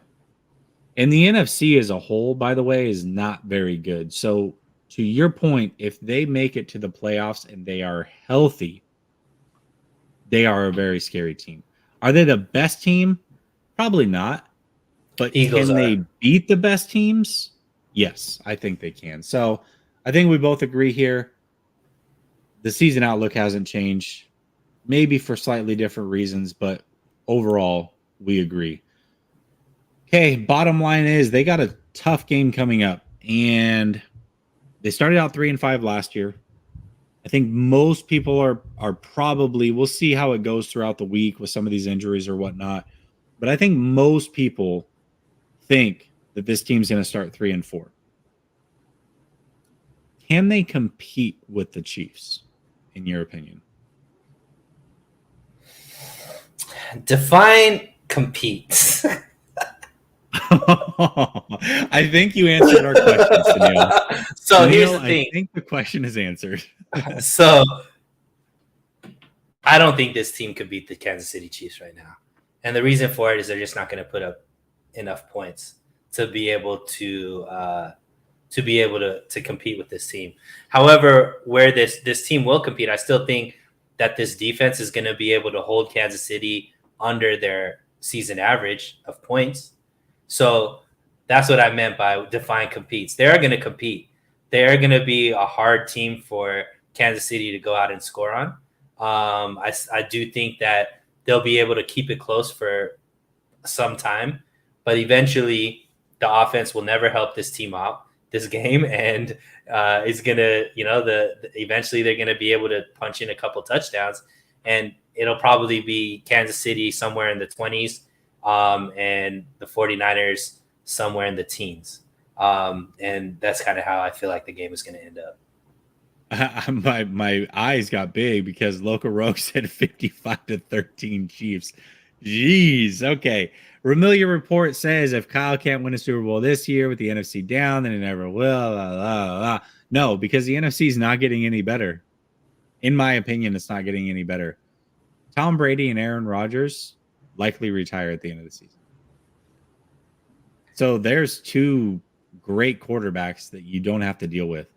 And the NFC as a whole, by the way, is not very good. So, to your point, if they make it to the playoffs and they are healthy, they are a very scary team. Are they the best team? Probably not. But Eagles can they beat the best teams? Yes, I think they can. So I think we both agree here. The season outlook hasn't changed, maybe for slightly different reasons, but overall, we agree. Okay, bottom line is they got a tough game coming up, and they started out 3-5 last year. I think most people are probably, we'll see how it goes throughout the week with some of these injuries or whatnot, but I think most people think that this team's going to start 3-4. Can they compete with the Chiefs, in your opinion? Define compete. I think you answered our question, Suneil. So here's the thing. I think the question is answered. So I don't think this team could beat the Kansas City Chiefs right now. And the reason for it is they're just not going to put up enough points to be able to compete with this team. However, where this team will compete, I still think that this defense is going to be able to hold Kansas City under their season average of points. So that's what I meant by define competes. They're going to compete. They're going to be a hard team for Kansas City to go out and score on. I do think that they'll be able to keep it close for some time, but eventually the offense will never help this team out this game, and is gonna, eventually they're gonna be able to punch in a couple touchdowns, and it'll probably be Kansas City somewhere in the 20s, and the 49ers somewhere in the teens, and that's kind of how I feel like the game is going to end up. My eyes got big because Local Rogue said 55-13 Chiefs. Jeez. Okay. Ramillia Report says if Kyle can't win a Super Bowl this year with the NFC down, then he never will. No, because the NFC is not getting any better. In my opinion, it's not getting any better. Tom Brady and Aaron Rodgers likely retire at the end of the season. So there's two great quarterbacks that you don't have to deal with.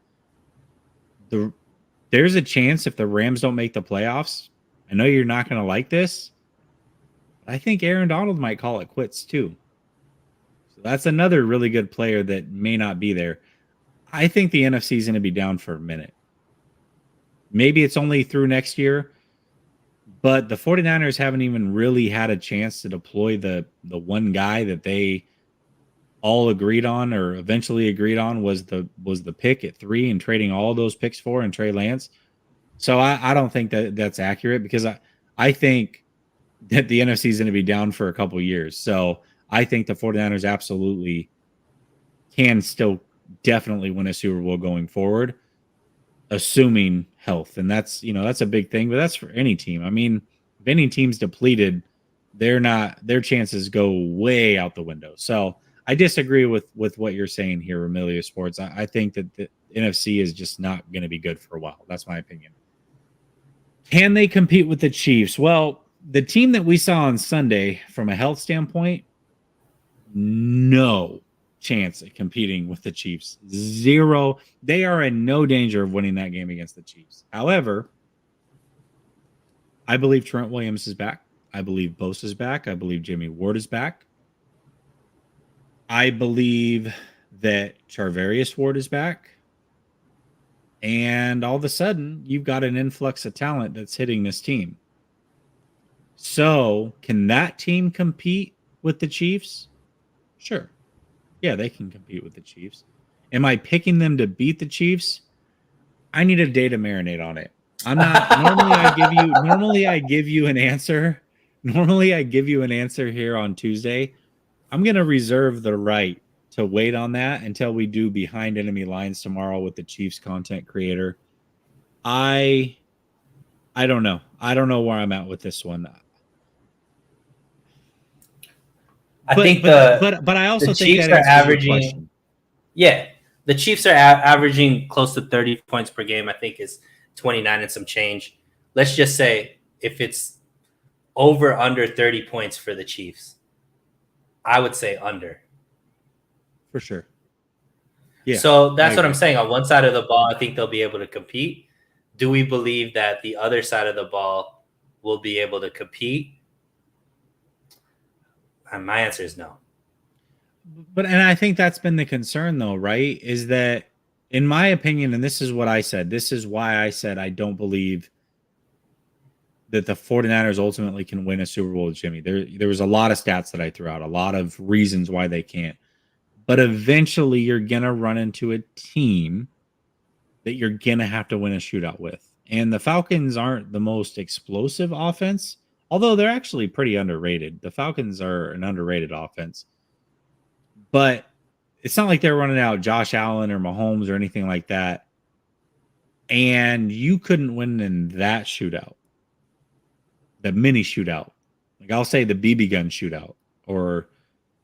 There's a chance if the Rams don't make the playoffs, I know you're not going to like this, but I think Aaron Donald might call it quits too. So that's another really good player that may not be there. I think the NFC is going to be down for a minute. Maybe it's only through next year, but the 49ers haven't even really had a chance to deploy the one guy that they all agreed on, or eventually agreed on, was the pick at 3 and trading all those picks for and Trey Lance. So I don't think that that's accurate, because I think that the NFC is going to be down for a couple of years. So I think the 49ers absolutely can still definitely win a Super Bowl going forward, assuming health. And that's a big thing, but that's for any team. I mean, if any team's depleted, their chances go way out the window. So I disagree with what you're saying here, Ramillia Sports. I think that the NFC is just not going to be good for a while. That's my opinion. Can they compete with the Chiefs? Well, the team that we saw on Sunday, from a health standpoint, no chance at competing with the Chiefs. Zero. They are in no danger of winning that game against the Chiefs. However, I believe Trent Williams is back. I believe Bosa is back. I believe Jimmy Ward is back. I believe that Charvarius Ward is back. And all of a sudden, you've got an influx of talent that's hitting this team. So, can that team compete with the Chiefs? Sure. Yeah, they can compete with the Chiefs. Am I picking them to beat the Chiefs? I need a day to marinate on it. I'm not normally I give you an answer. Normally I give you an answer here on Tuesday. I'm going to reserve the right to wait on that until we do Behind Enemy Lines tomorrow with the Chiefs content creator. I don't know. I don't know where I'm at with this one. I think the I also think Chiefs that are answers averaging. your question. Yeah, the Chiefs are averaging close to 30 points per game. I think is 29 and some change. Let's just say if it's over under 30 points for the Chiefs, I would say under. For sure. Yeah. So that's what I'm saying. On one side of the ball, I think they'll be able to compete. Do we believe that the other side of the ball will be able to compete? And my answer is no. And I think that's been the concern, though, right? Is that, in my opinion, and this is what I said, this is why I said I don't believe that the 49ers ultimately can win a Super Bowl with Jimmy. There was a lot of stats that I threw out, a lot of reasons why they can't. But eventually you're going to run into a team that you're going to have to win a shootout with. And the Falcons aren't the most explosive offense, although they're actually pretty underrated. The Falcons are an underrated offense. But it's not like they're running out Josh Allen or Mahomes or anything like that. And you couldn't win in that shootout, the mini shootout. Like I'll say the BB gun shootout or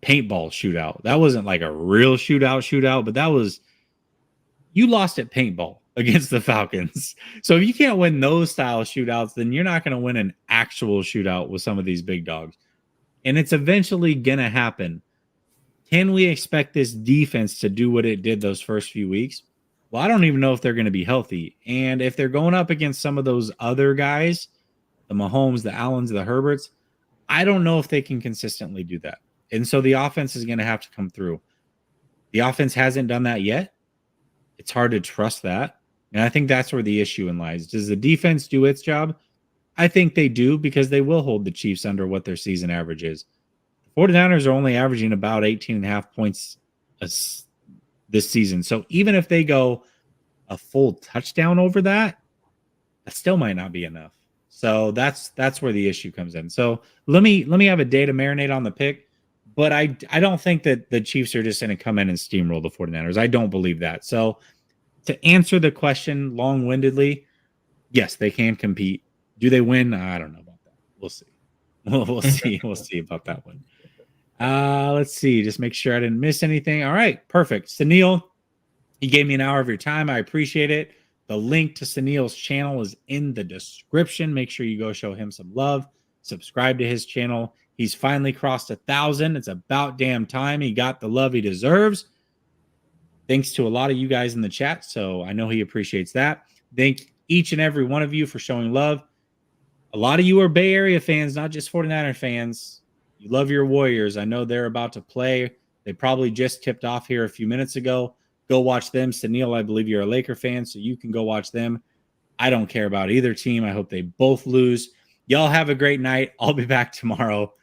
paintball shootout. That wasn't like a real shootout, but that was, you lost at paintball against the Falcons. So if you can't win those style shootouts, then you're not going to win an actual shootout with some of these big dogs. And it's eventually going to happen. Can we expect this defense to do what it did those first few weeks? Well, I don't even know if they're going to be healthy. And if they're going up against some of those other guys, the Mahomes, the Allens, the Herberts, I don't know if they can consistently do that. And so the offense is going to have to come through. The offense hasn't done that yet. It's hard to trust that. And I think that's where the issue lies. Does the defense do its job? I think they do, because they will hold the Chiefs under what their season average is. The 49ers are only averaging about 18.5 points this season. So even if they go a full touchdown over that, that still might not be enough. So that's where the issue comes in. So let me have a day to marinate on the pick. But I don't think that the Chiefs are just going to come in and steamroll the 49ers. I don't believe that. So to answer the question long-windedly, yes, they can compete. Do they win? I don't know about that. We'll see. We'll see. We'll see about that one. Let's see. Just make sure I didn't miss anything. All right. Perfect. Suneil, you gave me an hour of your time. I appreciate it. The link to Suneil's channel is in the description. Make sure you go show him some love. Subscribe to his channel. He's finally crossed 1,000. It's about damn time he got the love he deserves. Thanks to a lot of you guys in the chat, so I know he appreciates that. Thank each and every one of you for showing love. A lot of you are Bay Area fans, not just 49er fans. You love your Warriors. I know they're about to play. They probably just tipped off here a few minutes ago. Go watch them. Suneil, I believe you're a Laker fan, so you can go watch them. I don't care about either team. I hope they both lose. Y'all have a great night. I'll be back tomorrow.